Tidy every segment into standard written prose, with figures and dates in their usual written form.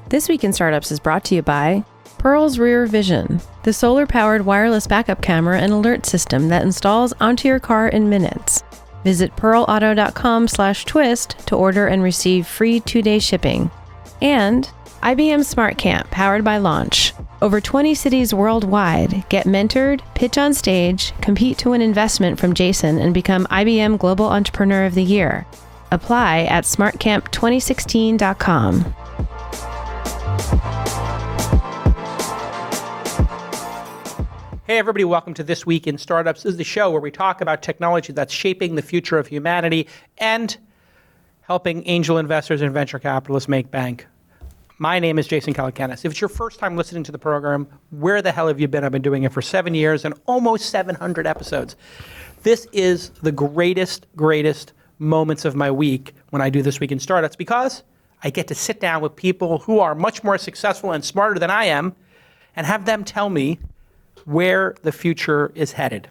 This Week in Startups is brought to you by Pearl's Rear Vision, the solar-powered wireless backup camera and alert system that installs onto your car in minutes. Visit pearlauto.com/twist to order and receive free 2-day shipping. And IBM Smart Camp, powered by Launch. Over 20 cities worldwide. Get mentored, pitch on stage, compete to win investment from Jason, and become IBM Global Entrepreneur of the Year. Apply at smartcamp2016.com. Hey everybody, welcome to This Week in Startups. This is the show where we talk about technology that's shaping the future of humanity and helping angel investors and venture capitalists make bank. My name is Jason Calacanis. If it's your first time listening to the program, where the hell have you been? I've been doing it for 7 years and almost 700 episodes. This is the greatest moments of my week when I do This Week in Startups because I get to sit down with people who are much more successful and smarter than I am and have them tell me where the future is headed.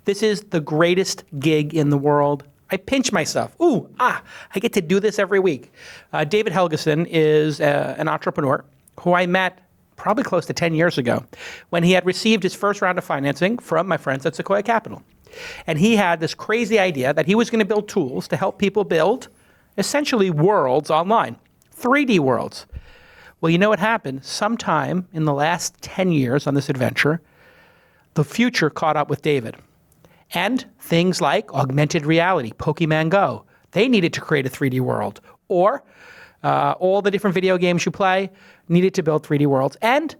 This is the greatest gig in the world. I pinch myself. I get to do this every week. David Helgason is an entrepreneur who I met probably close to 10 years ago when he had received his first round of financing from my friends at Sequoia Capital. And he had this crazy idea that he was going to build tools to help people build essentially worlds online, 3D worlds. Well, you know what happened? Sometime in the last 10 years on this adventure, the future caught up with David. And things like augmented reality, Pokemon Go, they needed to create a 3D world. Or all the different video games you play needed to build 3D worlds. And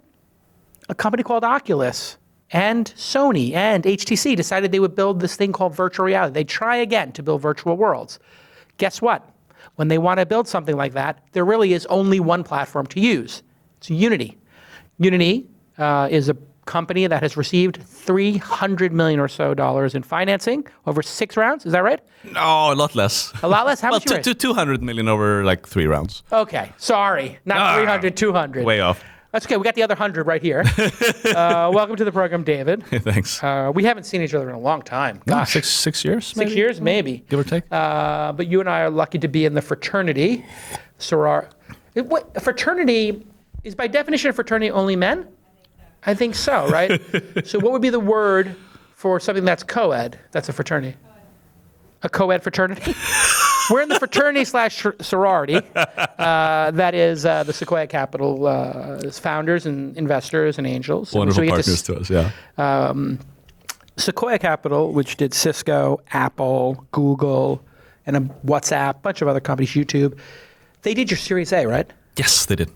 a company called Oculus and Sony and HTC decided they would build this thing called virtual reality. They'd try again to build virtual worlds. Guess what? When they want to build something like that, there really is only one platform to use. It's Unity. Unity is a company that has received $300 million or so in financing over 6 rounds. Is that right? No, a lot less. A lot less? How much you raised? 200 million over like 3 rounds. Okay, sorry. Not 300, 200. Way off. That's okay. We got the other 100 right here. Welcome to the program, David. Thanks. We haven't seen each other in a long time. Gosh. No, 6 years, maybe? 6 years, maybe. Give or take. But you and I are lucky to be in the fraternity. Fraternity is by definition of fraternity only men? I think so, right? So what would be the word for something that's co-ed, that's a fraternity? A co-ed fraternity? We're in the fraternity/sorority. That is the Sequoia Capital founders and investors and angels. Wonderful partners to us, yeah. Sequoia Capital, which did Cisco, Apple, Google, and a WhatsApp, bunch of other companies, YouTube. They did your Series A, right? Yes, they did.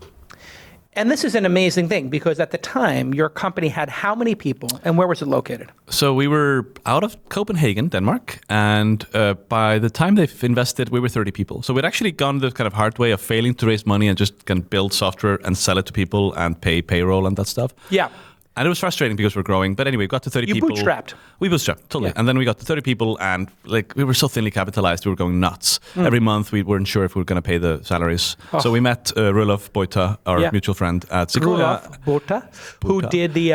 And this is an amazing thing because at the time, your company had how many people and where was it located? So we were out of Copenhagen, Denmark, and by the time they've invested, we were 30 people. So we'd actually gone the kind of hard way of failing to raise money and just kind of build software and sell it to people and pay payroll and that stuff. Yeah. And it was frustrating because we're growing. But anyway, we got to 30 people. You bootstrapped. We bootstrapped, totally. Yeah. And then we got to 30 people and like we were so thinly capitalized, we were going nuts. Every month we weren't sure if we were going to pay the salaries. Oh. So we met Rolof Boita, our mutual friend at Sequoia. Rolof Boita, who did the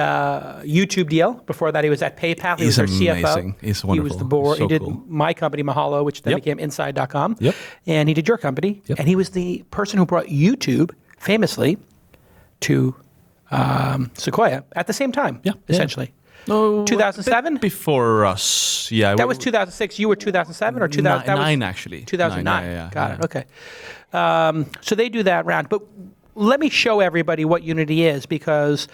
YouTube deal. Before that he was at PayPal. He was our CFO. He's wonderful. He was the board. So he did cool. my company, Mahalo, which then became Inside.com. Yep. And he did your company. Yep. And he was the person who brought YouTube, famously, to Sequoia at the same time, essentially. No, 2007? Before us, yeah. That was 2006. You were 2007 or 2000? 2009, actually. 2009. Yeah, Got it. Okay. So they do that round. But let me show everybody what Unity is because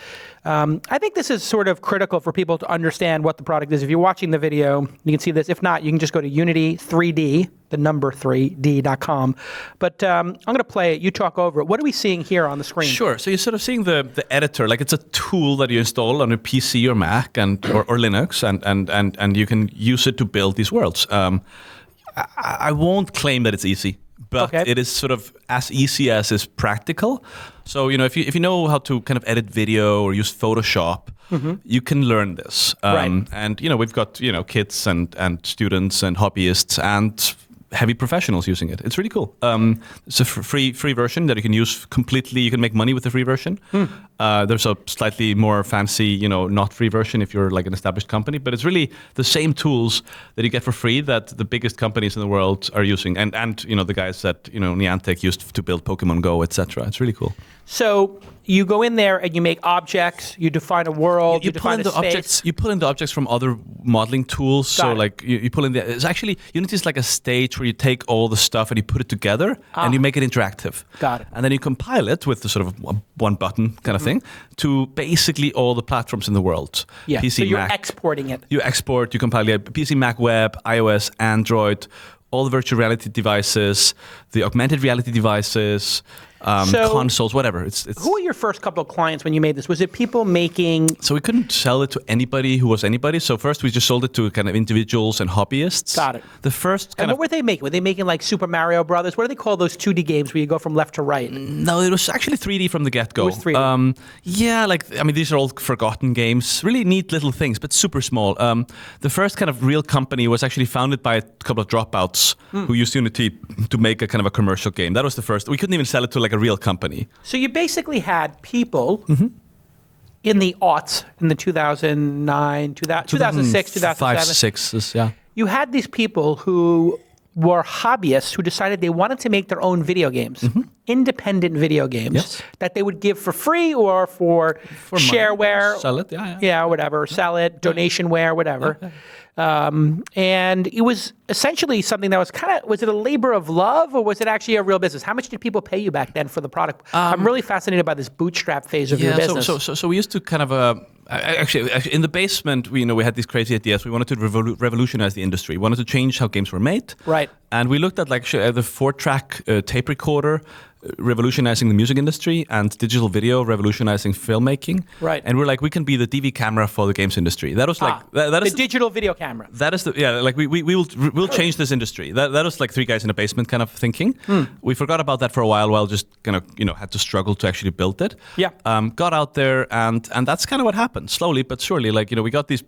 I think this is sort of critical for people to understand what the product is. If you're watching the video, you can see this. If not, you can just go to Unity3D, the number 3D.com. But I'm going to play it. You talk over it. What are we seeing here on the screen? Sure. So you're sort of seeing the editor, like it's a tool that you install on a PC or Mac or Linux, and you can use it to build these worlds. I won't claim that it's easy. But it is sort of as easy as is practical. So, you know, if you know how to kind of edit video or use Photoshop, you can learn this. Right. And, you know, we've got, you know, kids and students and hobbyists and heavy professionals using it. It's really cool. It's a free version that you can use completely. You can make money with the free version. There's a slightly more fancy, not free version if you're like an established company. But it's really the same tools that you get for free that the biggest companies in the world are using, and the guys that Niantic used to build Pokemon Go, etc. It's really cool. So you go in there and you make objects. You define a world. You define a space. Objects. You pull in the objects from other modeling tools. Got so it. like you pull in it's actually Unity is like a stage where you take all the stuff and you put it together and you make it interactive. Got it. And then you compile it with the sort of one button kind of thing to basically all the platforms in the world. Yeah. PC, so you're Mac. exporting it. You export. You compile PC, Mac, web, iOS, Android, all the virtual reality devices, the augmented reality devices. Consoles, whatever. It's who were your first couple of clients when you made this? Was it people making? So we couldn't sell it to anybody who was anybody. So first we just sold it to kind of individuals and hobbyists. Got it. The first And what were they making? Were they making like Super Mario Brothers? What do they call those 2D games where you go from left to right? No, it was actually 3D from the get-go. It was 3D. These are all forgotten games. Really neat little things, but super small. The first kind of real company was actually founded by a couple of dropouts who used Unity to make a kind of a commercial game. That was the first. We couldn't even sell it to like a real company. So you basically had people in the aughts, in the 2009, 2006, 2007. 5, 6, yeah. You had these people who were hobbyists who decided they wanted to make their own video games, independent video games that they would give for free or for shareware. Sell it, Yeah, whatever. Sell it, donationware, whatever. And it was essentially something that was was it a labor of love or was it actually a real business? How much did people pay you back then for the product? I'm really fascinated by this bootstrap phase of your business. So we used to kind of, actually in the basement, we had these crazy ideas. We wanted to revolutionize the industry. We wanted to change how games were made. Right. And we looked at like the 4-track tape recorder, revolutionizing the music industry, and digital video revolutionizing filmmaking. Right. And we're like, we can be the DV camera for the games industry. That was like that is the digital video camera. That is we'll change this industry. That was like 3 guys in a basement kind of thinking. We forgot about that for a while just kind of had to struggle to actually build it. Yeah. Got out there and that's kind of what happened. Slowly but surely, we got these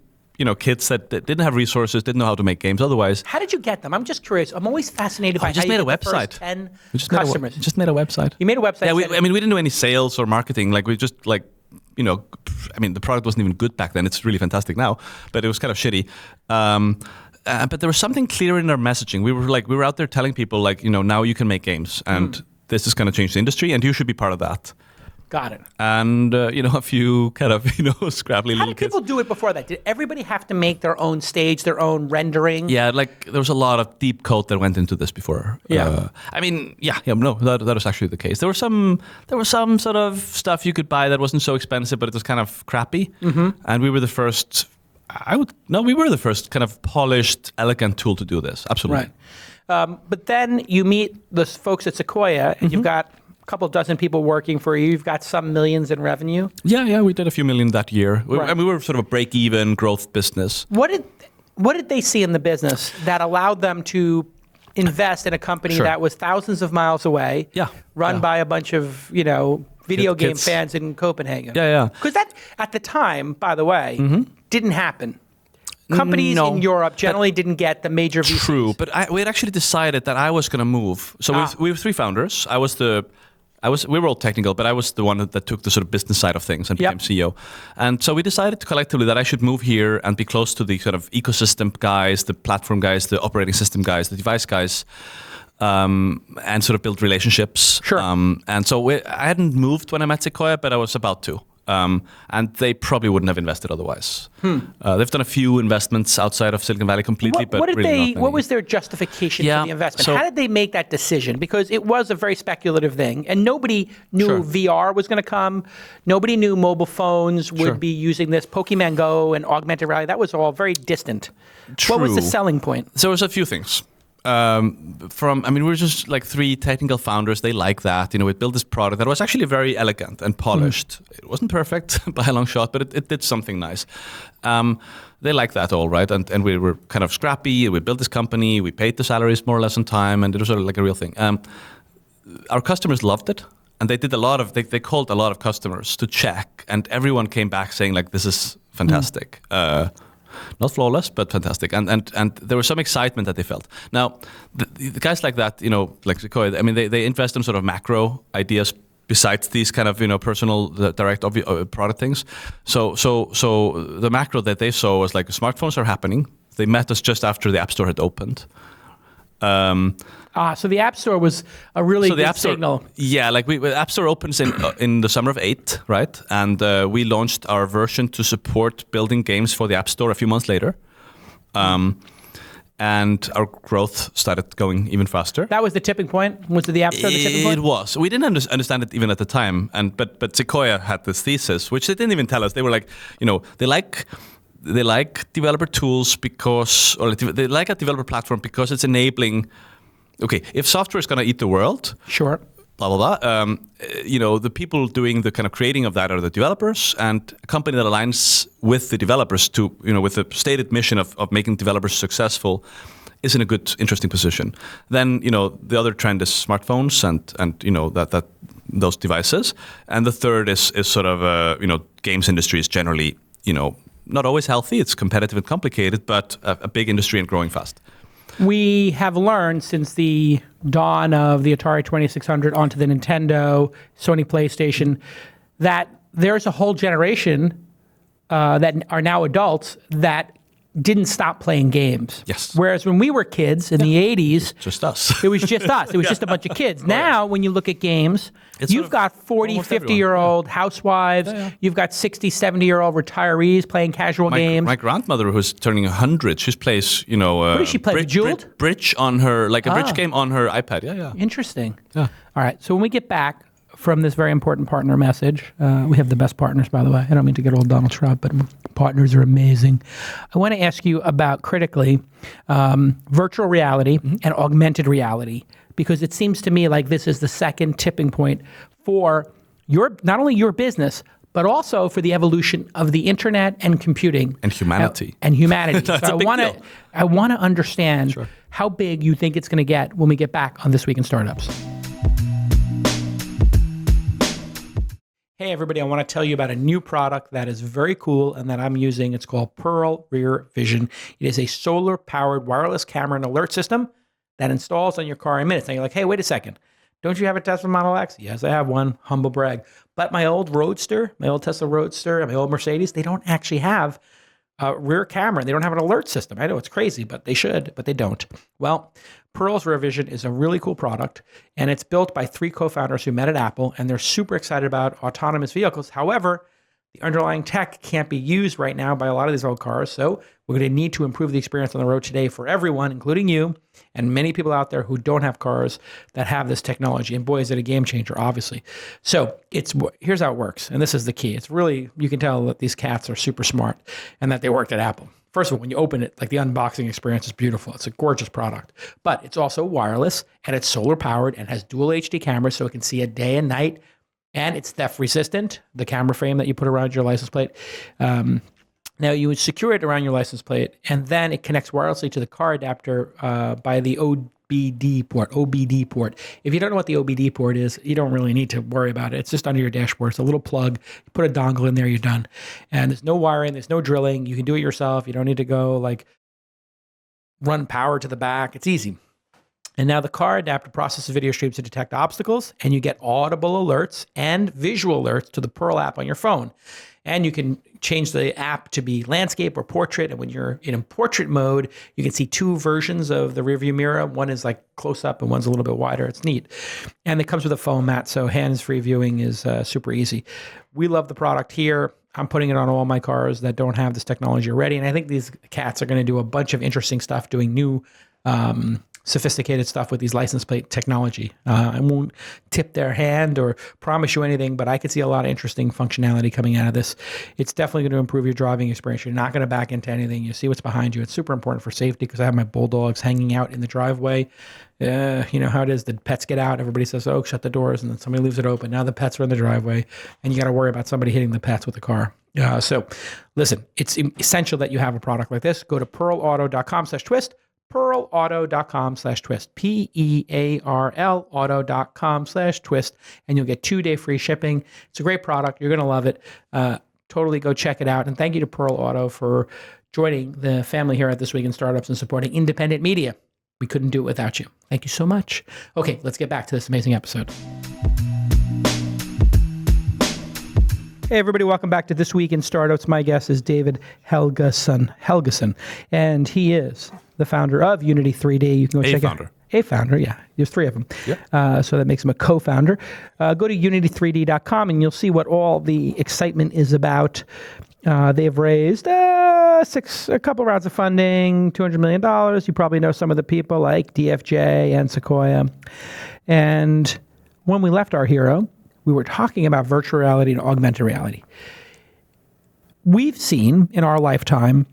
kids that didn't have resources, didn't know how to make games otherwise. How did you get them? I'm just curious. I'm always fascinated by just how you made a get the website. first 10 Just customers. Just made a website. You made a website? Yeah, we didn't do any sales or marketing. Like we just the product wasn't even good back then. It's really fantastic now, but it was kind of shitty. But there was something clear in our messaging. We were out there telling people now you can make games and this is going to change the industry and you should be part of that. Got it. And, a few kind of, scrappy How little did people kids. do it before that? Did everybody have to make their own stage, their own rendering? Yeah, there was a lot of deep code that went into this before. Yeah. That was actually the case. There was some sort of stuff you could buy that wasn't so expensive, but it was kind of crappy. And we were the first, we were the first kind of polished, elegant tool to do this. Absolutely. Right. But then you meet the folks at Sequoia and you've got a couple dozen people working for you. You've got some millions in revenue. Yeah, we did a few million that year. Right. We were sort of a break-even growth business. What did they see in the business that allowed them to invest in a company that was thousands of miles away, run by a bunch of video game fans in Copenhagen? Yeah. Because that at the time, by the way, didn't happen. Companies in Europe generally didn't get the major VCs. True, but we had actually decided that I was going to move. So we were 3 founders. We were all technical, but I was the one that took the sort of business side of things and became CEO. And so we decided collectively that I should move here and be close to the sort of ecosystem guys, the platform guys, the operating system guys, the device guys, and sort of build relationships. Sure. And so I hadn't moved when I met Sequoia, but I was about to. And they probably wouldn't have invested otherwise. They've done a few investments outside of Silicon Valley completely, but really not many. What was their justification for the investment? How did they make that decision? Because it was a very speculative thing, and nobody knew VR was going to come. Nobody knew mobile phones would be using this. Pokemon Go and augmented reality, that was all very distant. True. What was the selling point? So there was a few things. We were just like 3 technical founders. They like that. We built this product that was actually very elegant and polished. It wasn't perfect by a long shot, but it did something nice. They liked that all right. And we were kind of scrappy. We built this company. We paid the salaries more or less on time. And it was sort of like a real thing. Our customers loved it. And they did they called a lot of customers to check. And everyone came back saying like, this is fantastic. not flawless, but fantastic. And there was some excitement that they felt. Now, the guys like that, like Sequoia, I mean, they invest in sort of macro ideas besides these kind of personal direct product things. So the macro that they saw was like smartphones are happening. They met us just after the App Store had opened. So the App Store was a really good signal. Yeah, like the App Store opens in the summer of 2008, right? And we launched our version to support building games for the App Store a few months later. And our growth started going even faster. That was the tipping point? Was it the App Store the tipping point? It was. We didn't understand it even at the time. But Sequoia had this thesis, which they didn't even tell us. They were like, they like developer tools because, or they like a developer platform because it's enabling. Okay, if software is going to eat the world, sure, blah blah blah. The people doing the kind of creating of that are the developers, and a company that aligns with the developers to, with the stated mission of making developers successful, is in a good, interesting position. Then, the other trend is smartphones and that those devices, and the third is sort of games industry is generally not always healthy. It's competitive and complicated, but a big industry and growing fast. We have learned since the dawn of the Atari 2600 onto the Nintendo, Sony PlayStation, that there's a whole generation that are now adults that didn't stop playing games. Yes. Whereas when we were kids in the 80s, just us. It was just us. It was just a bunch of kids. Now, when you look at games, you've got 40, 50-year-old housewives. You've got 60, 70-year-old retirees playing casual games. My grandmother, who's turning 100, she plays, what does she play? Bridge on her, like a bridge game on her iPad. Yeah. Interesting. Yeah. All right. So when we get back from this very important partner message, we have the best partners, by the way. I don't mean to get old Donald Trump, but partners are amazing. I want to ask you about, critically, virtual reality and augmented reality, because it seems to me like this is the second tipping point for not only your business, but also for the evolution of the internet and computing. And humanity. So I want to understand how big you think it's going to get when we get back on This Week in Startups. Hey everybody, I want to tell you about a new product that is very cool and that I'm using. It's called Pearl Rear Vision. It is a solar-powered wireless camera and alert system that installs on your car in minutes. And you're like, hey, wait a second. Don't you have a Tesla Model X? Yes, I have one. Humble brag. But my old Roadster, my old Tesla Roadster, and my old Mercedes, they don't actually have a rear camera. They don't have an alert system. I know it's crazy, but they should, but they don't. Well, Pearl's Rear Vision is a really cool product, and it's built by 3 co-founders who met at Apple, and they're super excited about autonomous vehicles. However, the underlying tech can't be used right now by a lot of these old cars, so we're going to need to improve the experience on the road today for everyone, including you and many people out there who don't have cars that have this technology. And boy, is it a game changer, obviously. So here's how it works, and this is the key. It's really, you can tell that these cats are super smart and that they worked at Apple. First of all, when you open it, like the unboxing experience is beautiful. It's a gorgeous product, but it's also wireless and it's solar powered and has dual HD cameras so it can see it day and night, and it's theft resistant, the camera frame that you put around your license plate. Now you would secure it around your license plate, and then it connects wirelessly to the car adapter by the OBD port. If you don't know what the OBD port is, you don't really need to worry about it. It's just under your dashboard. It's a little plug. You put a dongle in there, you're done. And there's no wiring, there's no drilling. You can do it yourself. You don't need to go run power to the back. It's easy. And now the car adapter processes video streams to detect obstacles, and you get audible alerts and visual alerts to the Pearl app on your phone. And you can change the app to be landscape or portrait. And when you're in portrait mode, you can see 2 versions of the rearview mirror. One is like close up and one's a little bit wider. It's neat. And it comes with a foam mat, so hands-free viewing is super easy. We love the product here. I'm putting it on all my cars that don't have this technology already. And I think these cats are going to do a bunch of interesting stuff, doing new sophisticated stuff with these license plate technology. I won't tip their hand or promise you anything, but I could see a lot of interesting functionality coming out of this. It's definitely going to improve your driving experience. You're not going to back into anything. You see what's behind you. It's super important for safety because I have my bulldogs hanging out in the driveway. You know how it is. The pets get out. Everybody says, oh, shut the doors. And then somebody leaves it open. Now the pets are in the driveway and you got to worry about somebody hitting the pets with the car. So listen, it's essential that you have a product like this. Go to pearlauto.com/twist. pearlauto.com/twist, PEARL auto.com/twist, and you'll get 2-day free shipping. It's a great product. You're going to love it. Totally go check it out. And thank you to Pearl Auto for joining the family here at This Week in Startups and supporting independent media. We couldn't do it without you. Thank you so much. Okay, let's get back to this amazing episode. Hey, everybody, welcome back to This Week in Startups. My guest is David Helgason, and he is the founder of Unity 3D. You can go check out. A founder, yeah. There's three of them. Yep. So that makes him a co-founder. Go to unity3d.com and you'll see what all the excitement is about. They've raised a couple rounds of funding, $200 million. You probably know some of the people like DFJ and Sequoia. And when we left our hero, we were talking about virtual reality and augmented reality. We've seen in our lifetime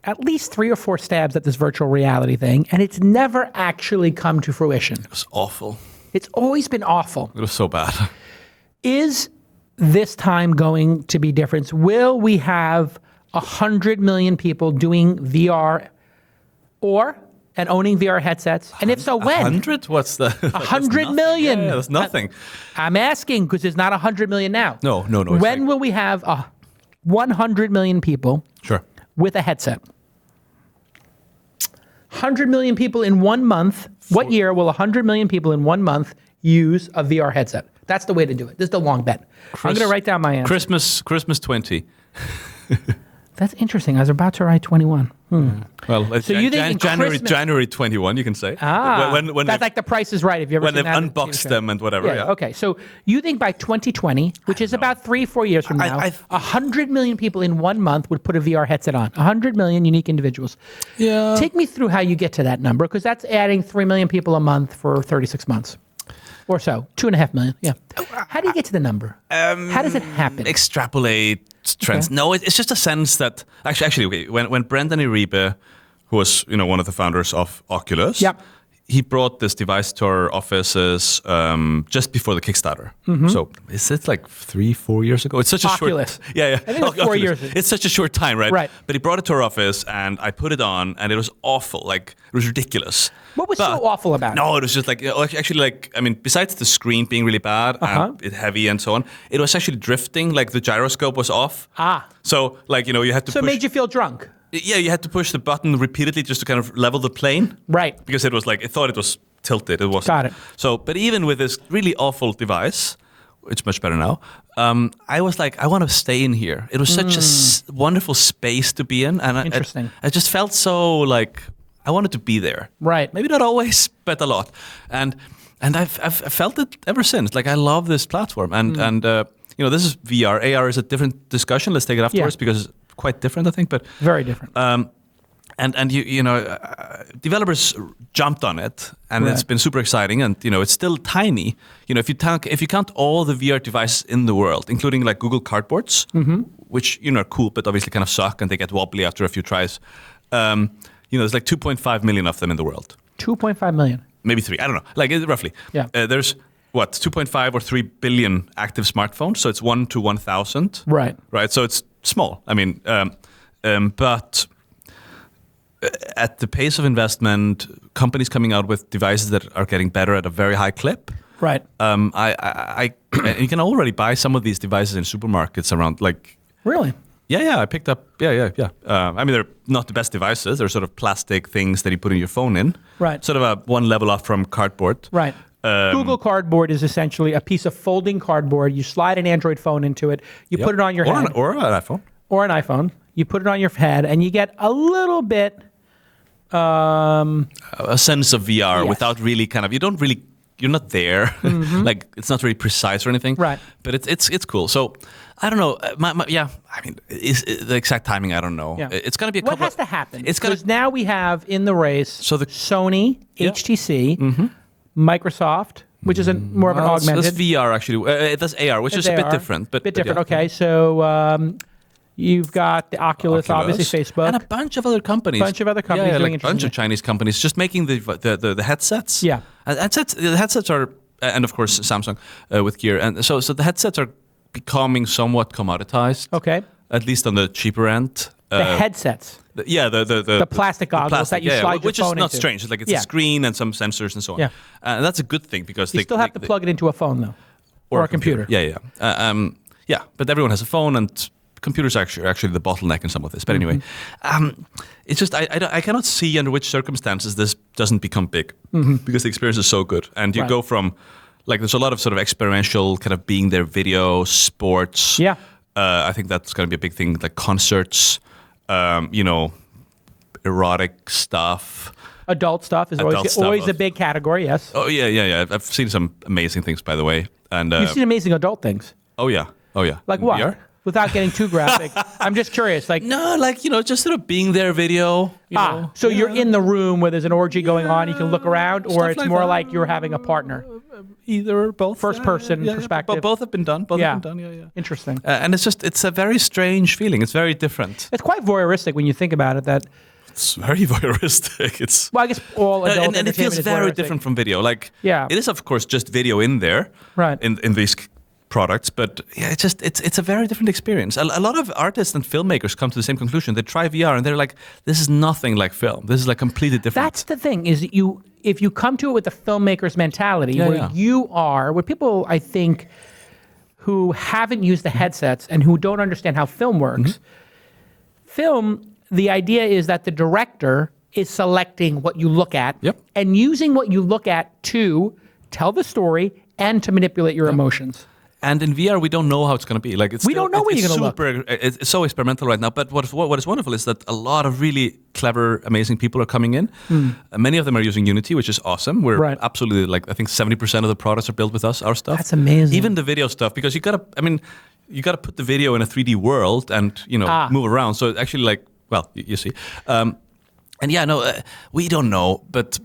at least 3 or 4 stabs at this virtual reality thing, and it's never actually come to fruition. It was awful. It's always been awful. It was so bad. Is this time going to be different? Will we have 100 million people doing VR and owning VR headsets? And if so, when? 100? What's the... 100 million. Yeah, that's nothing. I'm asking because there's not 100 million now. No. When will we have 100 million people with a headset? 100 million people in 1 month. What year will 100 million people in 1 month use a VR headset? That's the way to do it. This is the long bet. I'm going to write down my answer. Christmas 20. That's interesting. I was about to write 21. Well, so you think January 21, you can say. When that's like the Price is Right. If you ever when they've unboxed them and whatever. Yeah. Okay. So you think by 2020, which is about 3-4 years from now, 100 million people in 1 month would put a VR headset on. 100 million unique individuals. Yeah. Take me through how you get to that number, because that's adding 3 million people a month for 36 months. Or so, 2.5 million. Yeah. How do you get to the number? How does it happen? Extrapolate trends. Okay. No, it's just a sense that actually, okay. When Brendan Iribe, who was one of the founders of Oculus, he brought this device to our offices just before the Kickstarter. Mm-hmm. So is it like 3-4 years ago? It's such a Oculus. short. Yeah. I think it's 4 years. It's such a short time, right? Right. But he brought it to our office, and I put it on, and it was awful. Like it was ridiculous. What was so awful about it? No, it was just like, actually, like, I mean, besides the screen being really bad and it heavy and so on, it was actually drifting. Like the gyroscope was off. So like, you had to So it made you feel drunk? Yeah, you had to push the button repeatedly just to kind of level the plane. Right. Because it was like, it thought it was tilted. It wasn't. Got it. So, but even with this really awful device, it's much better now, I was like, I want to stay in here. It was such a wonderful space to be in. And Interesting. I just felt so like, I wanted to be there. Right. Maybe not always, but a lot. And I've felt it ever since. Like, I love this platform. And this is VR. AR is a different discussion. Let's take it afterwards because it's quite different, I think. But very different. And developers jumped on it, and it's been super exciting. And it's still tiny. If you count all the VR devices in the world, including like Google Cardboards, which are cool, but obviously kind of suck and they get wobbly after a few tries. There's like 2.5 million of them in the world. 2.5 million. Maybe 3. I don't know. Like roughly. Yeah. There's 2.5 or 3 billion active smartphones. So it's 1 to 1,000. Right. Right. So it's small. I mean, but at the pace of investment, companies coming out with devices that are getting better at a very high clip. Right. You can already buy some of these devices in supermarkets around like. Really? Yeah, I picked up. Yeah. I mean, they're not the best devices. They're sort of plastic things that you put in your phone in. Right. Sort of a one level up from cardboard. Right. Google Cardboard is essentially a piece of folding cardboard. You slide an Android phone into it. You put it on your head. Or an iPhone. Or an iPhone. You put it on your head, and you get a little bit... a sense of VR without really kind of... You're not there. Mm-hmm. Like, it's not very precise or anything. Right. But it's cool. So, I don't know. I mean, the exact timing, I don't know. Yeah. It's going to be a couple... What has to happen? It's because now we have in the race Sony, HTC, Microsoft, which is more of an augmented... That's VR, actually. That's AR, which is a bit different. But different, okay. So... you've got the Oculus, obviously Facebook. And a bunch of other companies. Doing like a bunch of Chinese companies just making the headsets. Yeah. The headsets are, and of course Samsung with Gear. And so the headsets are becoming somewhat commoditized. Okay. At least on the cheaper end. The headsets. The plastic goggles that you slide your phone into. Which is not strange. It's like it's a screen and some sensors and so on. Yeah. And that's a good thing because you still have to plug it into a phone though. Or a computer. Yeah. But everyone has a phone and computers are actually the bottleneck in some of this. But anyway, it's just I cannot see under which circumstances this doesn't become big because the experience is so good. And you go from, like, there's a lot of sort of experiential kind of being there video, sports. Yeah. I think that's going to be a big thing, like concerts, erotic stuff. Adult stuff is always a big category, yes. Oh, yeah. I've seen some amazing things, by the way. And You've seen amazing adult things? Oh, yeah. Like what? VR? Without getting too graphic. I'm just curious. Like, no, like, just sort of being there video. So you're in the room where there's an orgy going on, you can look around, or it's more like you're having a partner? Either or both. First person perspective. But both have been done. Yeah. Interesting. And it's a very strange feeling. It's very different. It's quite voyeuristic when you think about it. It's very voyeuristic. Well, I guess all adult and it feels very different from video. Like, it is of course just video in there, right? In these products, but it's a very different experience. A lot of artists and filmmakers come to the same conclusion. They try VR and they're like, this is nothing like film. This is like completely different. That's the thing, is that if you come to it with a filmmaker's mentality, where people, I think, who haven't used the headsets and who don't understand how film works, the idea is that the director is selecting what you look at and using what you look at to tell the story and to manipulate your emotions. And in VR, we don't know how it's going to be. Like, we don't know where you're going to look. It's so experimental right now. But what is wonderful is that a lot of really clever, amazing people are coming in. Many of them are using Unity, which is awesome. We're absolutely, like, I think 70% of the products are built with us, our stuff. That's amazing. Even the video stuff, because you got to put the video in a 3D world and move around. So it's actually, like, well, you see. We don't know, but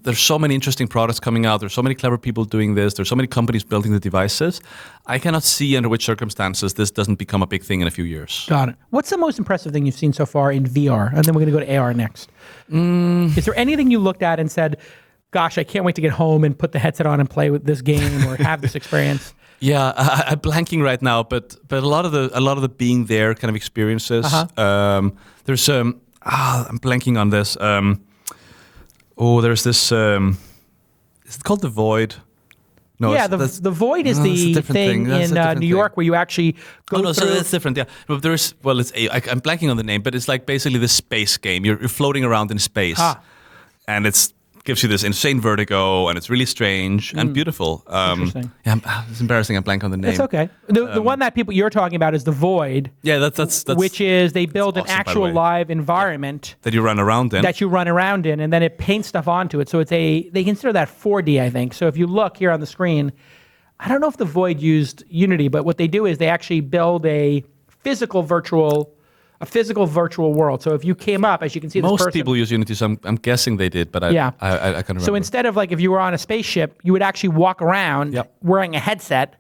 there's so many interesting products coming out. There's so many clever people doing this. There's so many companies building the devices. I cannot see under which circumstances this doesn't become a big thing in a few years. Got it. What's the most impressive thing you've seen so far in VR? And then we're going to go to AR next. Is there anything you looked at and said, gosh, I can't wait to get home and put the headset on and play with this game or have this experience? Yeah, I'm blanking right now, but a lot of the being there kind of experiences. There's I'm blanking on this. There's this. Is it called the Void? No. Yeah, the Void is the thing in New York where you actually go through. So that's different. Yeah, but there's I'm blanking on the name, but it's like basically this space game. You're floating around in space, and it's gives you this insane vertigo, and it's really strange and beautiful. Interesting. Yeah, it's embarrassing. I'm blank on the name. It's okay. The one that you're talking about is the Void. Yeah, that's which is they build an awesome, actual live environment that you run around in. And then it paints stuff onto it. So they consider that 4D, I think. So if you look here on the screen, I don't know if the Void used Unity, but what they do is they actually build a physical virtual world. So if you came up, as you can see, most people use Unity, so I'm guessing they did, but I can't remember. So instead of, like, if you were on a spaceship, you would actually walk around wearing a headset,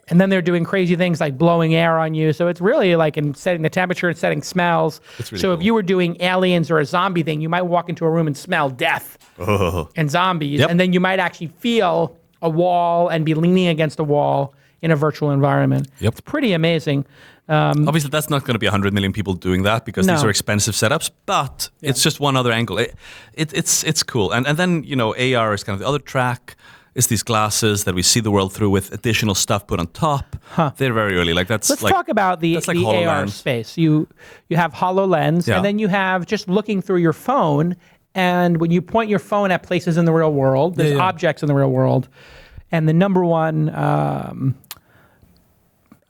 and then they're doing crazy things like blowing air on you. So it's really like in setting the temperature and setting smells. Really so cool. If you were doing aliens or a zombie thing, you might walk into a room and smell death and zombies, and then you might actually feel a wall and be leaning against a wall in a virtual environment. It's pretty amazing. Obviously, that's not going to be 100 million people doing that because these are expensive setups, but it's just one other angle. It's cool. And then, AR is kind of the other track. It's these glasses that we see the world through with additional stuff put on top. They're very early. Let's talk about the AR space. You have HoloLens, and then you have just looking through your phone. And when you point your phone at places in the real world, there's objects in the real world. And the number one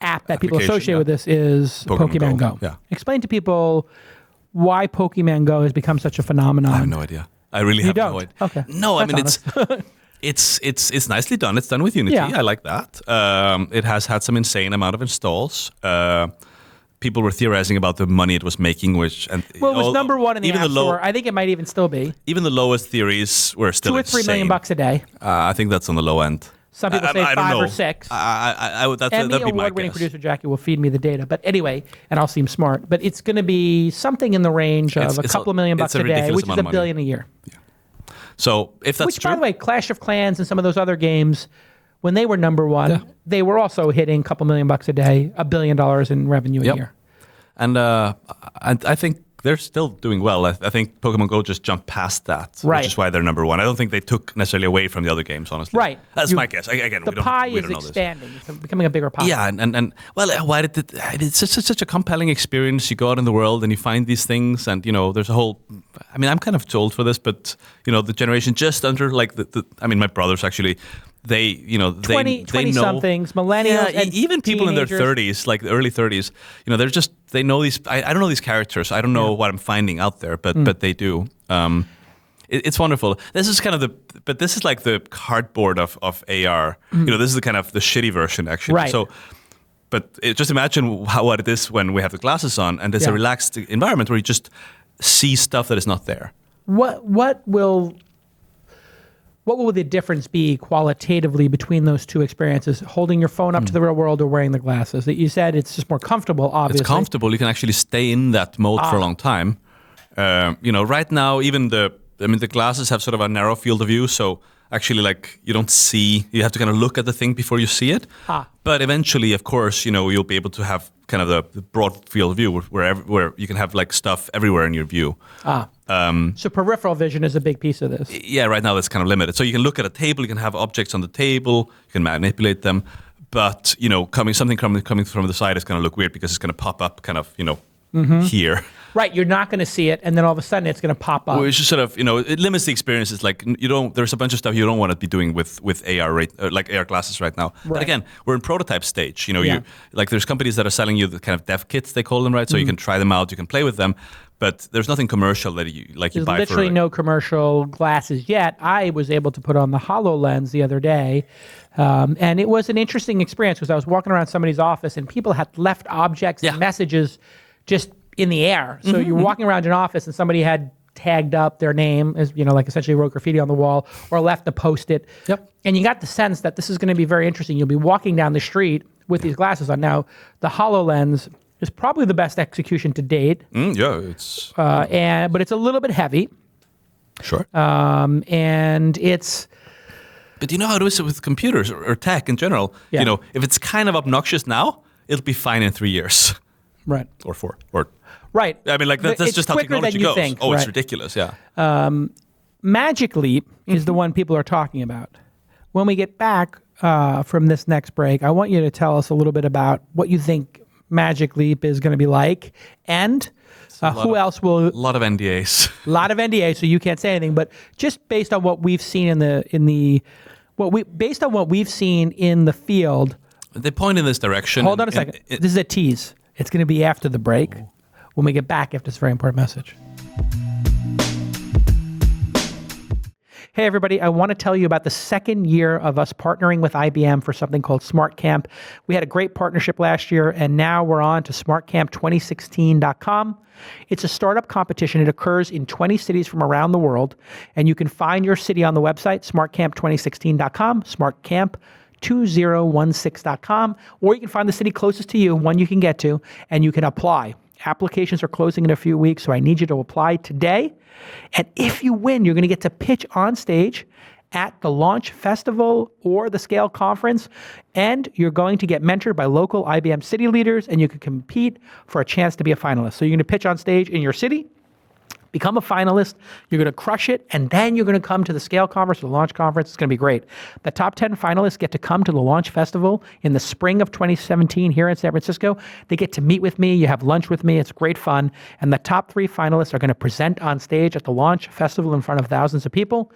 app that people associate with this is Pokemon Go. Yeah. Explain to people why Pokemon Go has become such a phenomenon. I have no idea. I really have no idea. Okay. No, I mean, it's nicely done. It's done with Unity. I like that. It has had some insane amount of installs. People were theorizing about the money it was making, it was number one in the App Store. I think it might even still be. Even the lowest theories were still insane. $2 or $3 million a day. I think that's on the low end. Some people say 5 or 6. Emmy award-winning producer Jackie will feed me the data. But anyway, and I'll seem smart, but it's going to be something in the range of a couple of $1 million a day, which is $1 billion a year. Yeah. So if that's true, by the way, Clash of Clans and some of those other games, when they were number one, they were also hitting a couple $1 million a day, $1 billion in revenue a year. And I think they're still doing well. I think Pokemon Go just jumped past that, Right. which is why they're number one. I don't think they took necessarily away from the other games, honestly. Right. That's my guess. Again, the pie is expanding. It's becoming a bigger pie. Yeah, and well, why did it's such a compelling experience. You go out in the world and you find these things, and there's a whole. I mean, I'm kind of too old for this, but the generation just under like my brothers actually. They 20 they know somethings, millennials, and even people teenagers. in their 30s, like the early 30s. They know these. I don't know these characters. I don't know what I'm finding out there, but they do. It's wonderful. This is kind of but this is like the cardboard of AR. This is the kind of the shitty version actually. Right. So, but just imagine what it is when we have the glasses on and there's a relaxed environment where you just see stuff that is not there. What will the difference be qualitatively between those two experiences? Holding your phone up to the real world or wearing the glasses? That you said it's just more comfortable, obviously. It's comfortable. You can actually stay in that mode for a long time. Right now, even the glasses have sort of a narrow field of view, so actually, like, you don't see, you have to kind of look at the thing before you see it. But eventually, of course, you'll be able to have kind of the broad field of view where you can have like stuff everywhere in your view. So peripheral vision is a big piece of this. Yeah, right now that's kind of limited. So you can look at a table, you can have objects on the table, you can manipulate them, but something coming from the side is going to look weird because it's going to pop up kind of here. Right, you're not going to see it, and then all of a sudden it's going to pop up. Well, it's just sort of it limits the experiences. Like there's a bunch of stuff you don't want to be doing with AR like AR glasses right now. Right. But again, we're in prototype stage. There's companies that are selling you the kind of dev kits, they call them, right? So you can try them out, you can play with them. But there's nothing commercial that you buy for. There's literally no commercial glasses yet. I was able to put on the HoloLens the other day, and it was an interesting experience because I was walking around somebody's office and people had left objects and messages just in the air. So you're walking around an office and somebody had tagged up their name as, like essentially wrote graffiti on the wall or left a Post-it. Yep. And you got the sense that this is going to be very interesting. You'll be walking down the street with these glasses on. Now, the HoloLens is probably the best execution to date. It's... but it's a little bit heavy. Sure. And it's... But you know how it is with computers or tech in general? Yeah. If it's kind of obnoxious now, it'll be fine in 3 years. Right. Or 4. Or right. I mean, like that's just how technology goes. Think, right. It's ridiculous. Yeah. Magic Leap is the one people are talking about. When we get back from this next break, I want you to tell us a little bit about what you think Magic Leap is going to be like, and who else will. A lot of NDAs. A lot of NDAs, so you can't say anything. But just based on what we've seen based on what we've seen in the field, they point in this direction. Hold on a second. This is a tease. It's going to be after the break when we get back after this very important message. Hey, everybody, I want to tell you about the second year of us partnering with IBM for something called Smart Camp. We had a great partnership last year, and now we're on to smartcamp2016.com. It's a startup competition. It occurs in 20 cities from around the world, and you can find your city on the website, smartcamp2016.com, smartcamp2016.com, or you can find the city closest to you, one you can get to, and you can apply. Applications are closing in a few weeks, so I need you to apply today. And if you win, you're going to get to pitch on stage at the Launch Festival or the Scale Conference, and you're going to get mentored by local IBM city leaders, and you can compete for a chance to be a finalist. So you're going to pitch on stage in your city, become a finalist, you're going to crush it, and then you're going to come to the Scale Conference or the Launch Conference. It's going to be great. The top 10 finalists get to come to the Launch Festival in the spring of 2017 here in San Francisco. They get to meet with me. You have lunch with me. It's great fun. And the top 3 finalists are going to present on stage at the Launch Festival in front of thousands of people.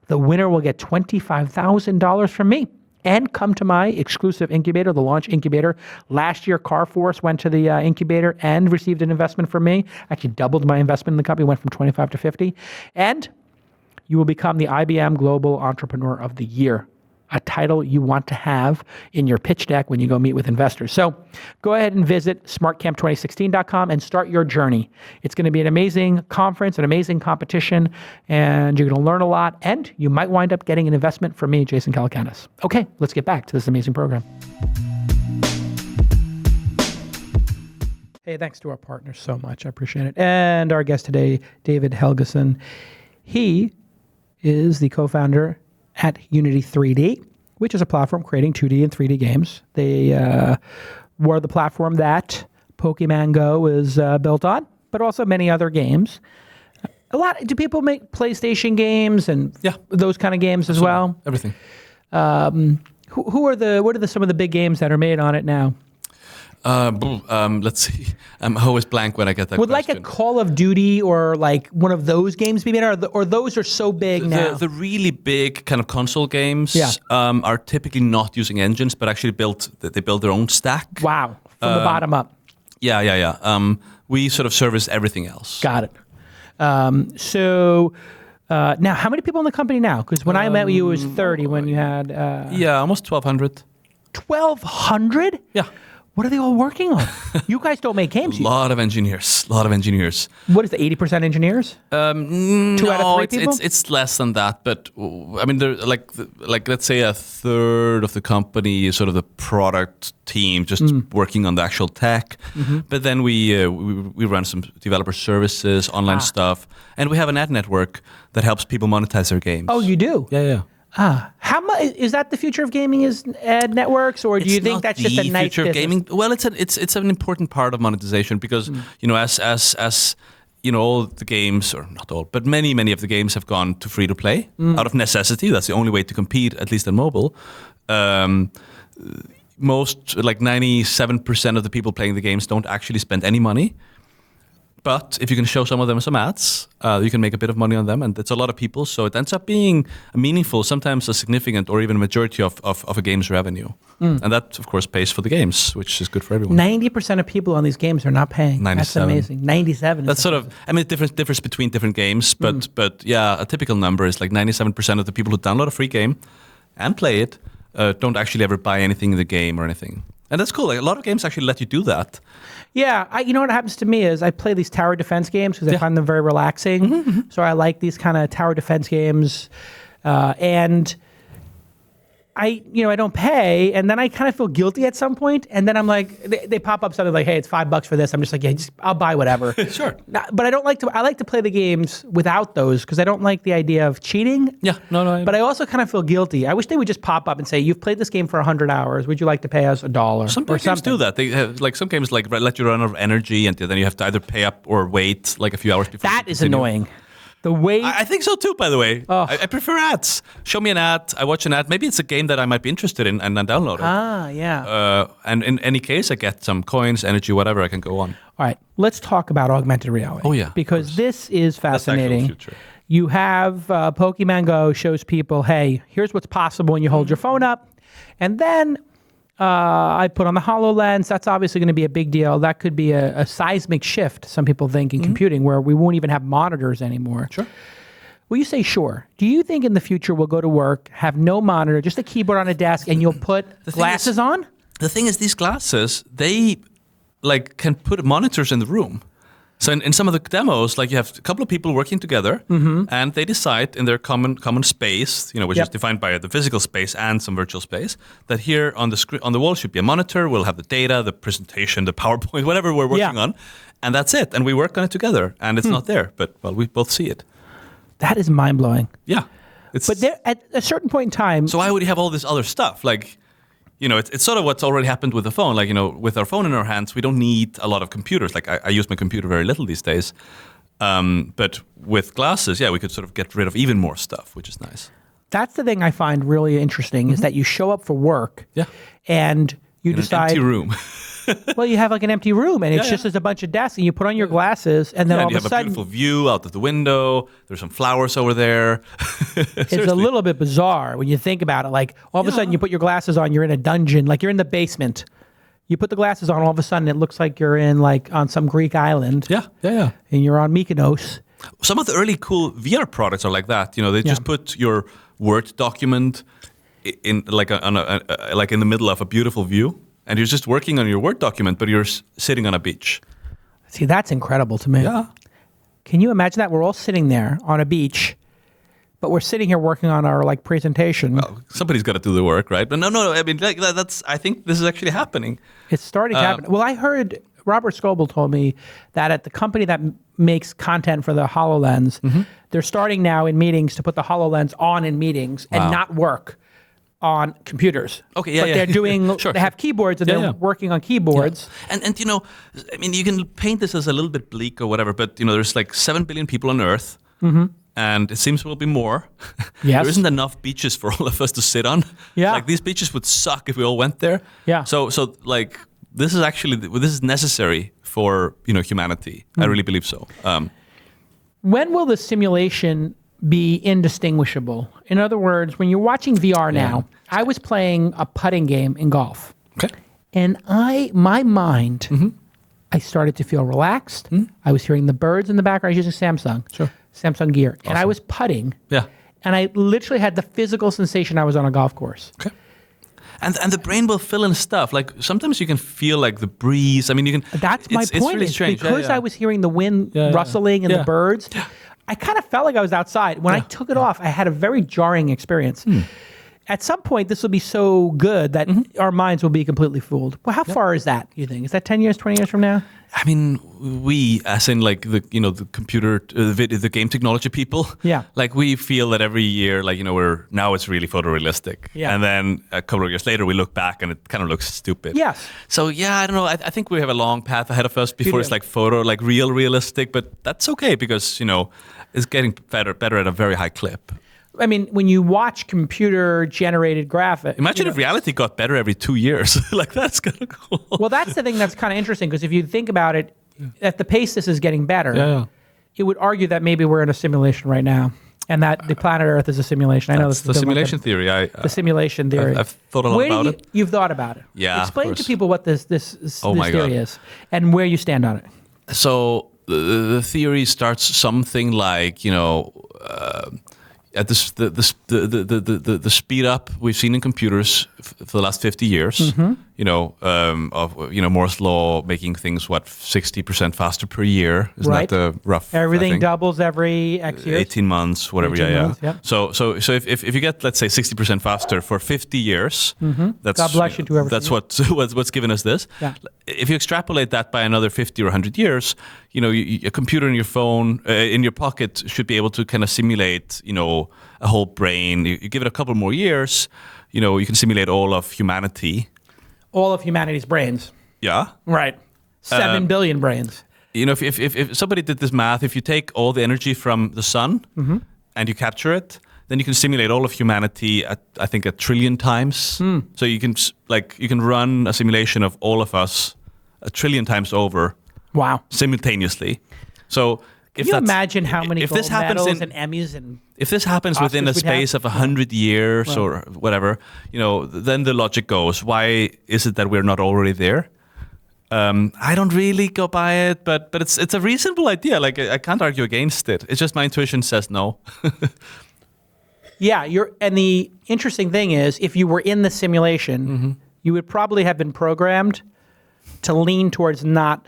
The winner will get $25,000 from me and come to my exclusive incubator, the Launch Incubator. Last year, Carforce went to the incubator and received an investment from me. Actually doubled my investment in the company, went from 25 to 50. And you will become the IBM Global Entrepreneur of the Year, a title you want to have in your pitch deck when you go meet with investors. So go ahead and visit smartcamp2016.com and start your journey. It's going to be an amazing conference, an amazing competition, and you're going to learn a lot, and you might wind up getting an investment from me, Jason Calacanis. Okay, let's get back to this amazing program. Hey, thanks to our partners so much. I appreciate it. And our guest today, David Helgason. He is the co-founder at Unity 3D, which is a platform creating 2D and 3D games. They were the platform that Pokemon Go is built on. but also many other games. Do people make PlayStation games and those kind of games as well? Everything. What are some of the big games that are made on it now? Let's see. I'm always blank when I get that question. Would like a Call of Duty or like one of those games be made, or those are so big now? The really big kind of console games are typically not using engines, but actually they build their own stack. Wow, from the bottom up. Yeah. We sort of service everything else. Got it. So now, how many people in the company now? Because when I met you, it was 30 when you had... almost 1,200. 1,200? Yeah. What are they all working on? You guys don't make games. A lot of engineers. What is the 80% engineers? 2 out of 3 people? It's less than that. But I mean, they're like let's say a third of the company is sort of the product team, just working on the actual tech. But then we run some developer services, online stuff, and we have an ad network that helps people monetize their games. Oh, you do? Yeah. How much is that the future of gaming? Is ad networks, or do you think that's just a nice future of gaming? Well, it's an important part of monetization because as all the games, or not all, but many of the games have gone to free to play out of necessity. That's the only way to compete, at least on mobile. Most, like 97% of the people playing the games don't actually spend any money. But if you can show some of them some ads, you can make a bit of money on them, and it's a lot of people, so it ends up being meaningful, sometimes a significant or even a majority of a game's revenue. And that, of course, pays for the games, which is good for everyone. 90% of people on these games are not paying. 97. That's amazing. 97. That's sort of, I mean, it differs between different games, but yeah, a typical number is like 97% of the people who download a free game and play it don't actually ever buy anything in the game or anything. And that's cool. Like, a lot of games actually let you do that. Yeah, you know what happens to me is I play these tower defense games because I find them very relaxing. So I like these kind of tower defense games, and I don't pay, and then I kind of feel guilty at some point, and then I'm like, they pop up something like, hey, it's $5 for this. I'm just like, yeah, I'll buy whatever. Sure. But I like to play the games without those because I don't like the idea of cheating. Yeah, no. But I also kind of feel guilty. I wish they would just pop up and say, you've played this game for 100 hours. Would you like to pay us $1? Some games do that. They have, like, some games like let you run out of energy, and then you have to either pay up or wait like a few hours before. That is annoying. The wait. I think so too, by the way. Oh. I prefer ads. Show me an ad. I watch an ad. Maybe it's a game that I might be interested in, and then download it. Yeah. And in any case, I get some coins, energy, whatever. I can go on. All right. Let's talk about augmented reality. Oh, yeah. Because this is fascinating. That's the actual future. You have Pokemon Go shows people, hey, here's what's possible when you hold your phone up. And then I put on the HoloLens. That's obviously going to be a big deal. That could be a seismic shift, some people think, in computing, where we won't even have monitors anymore. Sure. Well, you say sure. Do you think in the future we'll go to work, have no monitor, just a keyboard on a desk, and you'll put glasses on? The thing is, these glasses, they can put monitors in the room. So in some of the demos, like, you have a couple of people working together, and they decide in their common space, which is defined by the physical space and some virtual space, that here on the screen, on the wall, should be a monitor. We'll have the data, the presentation, the PowerPoint, whatever we're working on, and that's it. And we work on it together, and it's not there, but we both see it. That is mind blowing. Yeah, but there, at a certain point in time, so why would you have all this other stuff? Like, it's sort of what's already happened with the phone. Like, with our phone in our hands, we don't need a lot of computers. Like, I use my computer very little these days. But with glasses, we could sort of get rid of even more stuff, which is nice. That's the thing I find really interesting is that you show up for work and you decide... an empty room. Well, you have like an empty room, and it's just as a bunch of desks, and you put on your glasses, and then all of a sudden... you have a beautiful view out of the window. There's some flowers over there. It's a little bit bizarre when you think about it. Like, all of a sudden, you put your glasses on, you're in a dungeon, like you're in the basement. You put the glasses on, all of a sudden, it looks like you're in, like, on some Greek island. Yeah. And you're on Mykonos. Some of the early cool VR products are like that. They just put your Word document in, like, like in the middle of a beautiful view. And you're just working on your Word document, but you're sitting on a beach. See, that's incredible to me. Yeah. Can you imagine that? We're all sitting there on a beach, but we're sitting here working on our, like, presentation. Well, somebody's got to do the work, right? But no. I mean, I think this is actually happening. It's starting to happen. Well, I heard Robert Scoble told me that at the company that makes content for the HoloLens, they're starting now in meetings to put the HoloLens on in meetings and not work. on computers. Okay, yeah, but yeah. they're doing. Sure. They have keyboards and they're working on keyboards. Yeah. And I mean, you can paint this as a little bit bleak or whatever, but there's like 7 billion people on Earth, and it seems there will be more. Yes. There isn't enough beaches for all of us to sit on. Yeah. Like these beaches would suck if we all went there. Yeah. So like this is necessary for humanity. I really believe so. When will the simulation be indistinguishable? In other words, when you're watching VR now, I was playing a putting game in golf. Okay. And my mind, I started to feel relaxed. I was hearing the birds in the background. I was using Samsung Gear. Awesome. And I was putting. Yeah. And I literally had the physical sensation I was on a golf course. Okay. And the brain will fill in stuff. Like sometimes you can feel like the breeze. I mean, you can. That's my point. It's really strange. Because I was hearing the wind rustling and the birds. I kind of felt like I was outside. When I took it off, I had a very jarring experience. At some point, this will be so good that our minds will be completely fooled. Well, how far is that, you think? Is that 10 years, 20 years from now? I mean, we, as in like the computer, the game technology people, like we feel that every year, like, now it's really photorealistic. Yeah. And then a couple of years later, we look back and it kind of looks stupid. Yes. So, I don't know. I think we have a long path ahead of us before it's like realistic, but that's okay because, it's getting better at a very high clip. I mean, when you watch computer-generated graphics... Imagine if reality got better every 2 years. Like, that's kind of cool. Well, that's the thing that's kind of interesting, because if you think about it, at the pace this is getting better, it would argue that maybe we're in a simulation right now, and that the planet Earth is a simulation. I know this is the simulation theory. The simulation theory. I've thought a lot about it. You've thought about it. Yeah, explain to people what this theory God. is, and where you stand on it. So, the theory starts something like, at the speed up we've seen in computers for the last 50 years, of Moore's law making things 60% faster per year. Isn't that the rough? Everything doubles every X years. 18 months, whatever. 18 months, yeah. So if you get, let's say, 60% faster for 50 years, that's God bless you to everything. That's what's given us this. Yeah. If you extrapolate that by another 50 or 100 years, a computer in your phone, in your pocket, should be able to kind of simulate, a whole brain. You give it a couple more years, you can simulate all of humanity. All of humanity's brains. Yeah. Right. 7 billion brains. If somebody did this math, if you take all the energy from the sun and you capture it, then you can simulate all of humanity at, I think, 1 trillion times. So you can run a simulation of all of us 1 trillion times over. Wow. Simultaneously. So can you imagine how many gold medals and Emmys and if this happens Oscars within a space of 100 years or whatever, then the logic goes, why is it that we're not already there? I don't really go by it, but it's a reasonable idea. Like, I can't argue against it. It's just my intuition says no. Yeah, and the interesting thing is, if you were in the simulation, you would probably have been programmed to lean towards not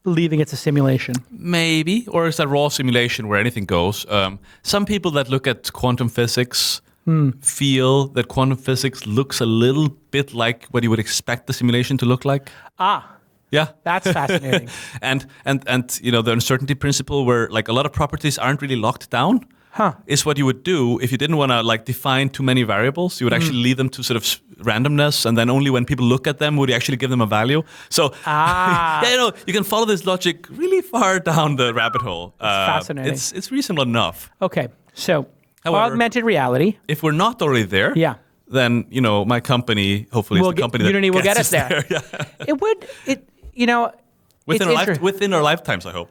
believing it's a simulation. Maybe, or it's a raw simulation where anything goes. Some people that look at quantum physics feel that quantum physics looks a little bit like what you would expect the simulation to look like. Yeah, that's fascinating. and the uncertainty principle, where like a lot of properties aren't really locked down. Is what you would do if you didn't want to define too many variables. You would actually leave them to sort of randomness, and then only when people look at them would you actually give them a value. So, you can follow this logic really far down the rabbit hole. It's fascinating. It's reasonable enough. Okay, so however, augmented reality. If we're not already there, then my company hopefully is the company Unity will get us there. It would. Within our lifetimes, I hope.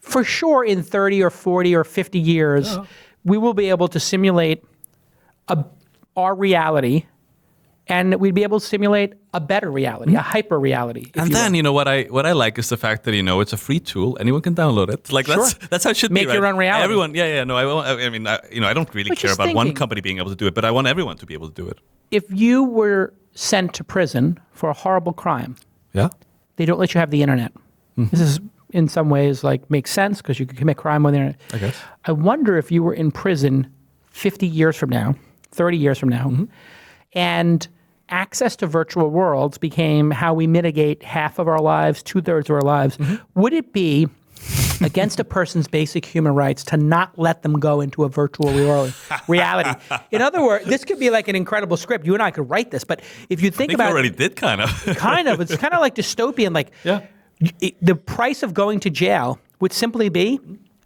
For sure, in 30 or 40 or 50 years, we will be able to simulate our reality, and we'd be able to simulate a better reality, a hyper reality. And then, what I like is the fact that it's a free tool. Anyone can download it. Like that's how it should be. Make your own reality. Everyone, No, I won't. I mean, I don't really care about one company being able to do it, but I want everyone to be able to do it. If you were sent to prison for a horrible crime, they don't let you have the internet. This is, in some ways, makes sense because you can commit crime on the internet. I guess. I wonder if you were in prison 50 years from now, 30 years from now, and access to virtual worlds became how we mitigate half of our lives, 2/3 of our lives. Would it be against a person's basic human rights to not let them go into a virtual reality. In other words, this could be like an incredible script. You and I could write this, but if you think about it, already did kind of. it's kind of like dystopian. Like the price of going to jail would simply be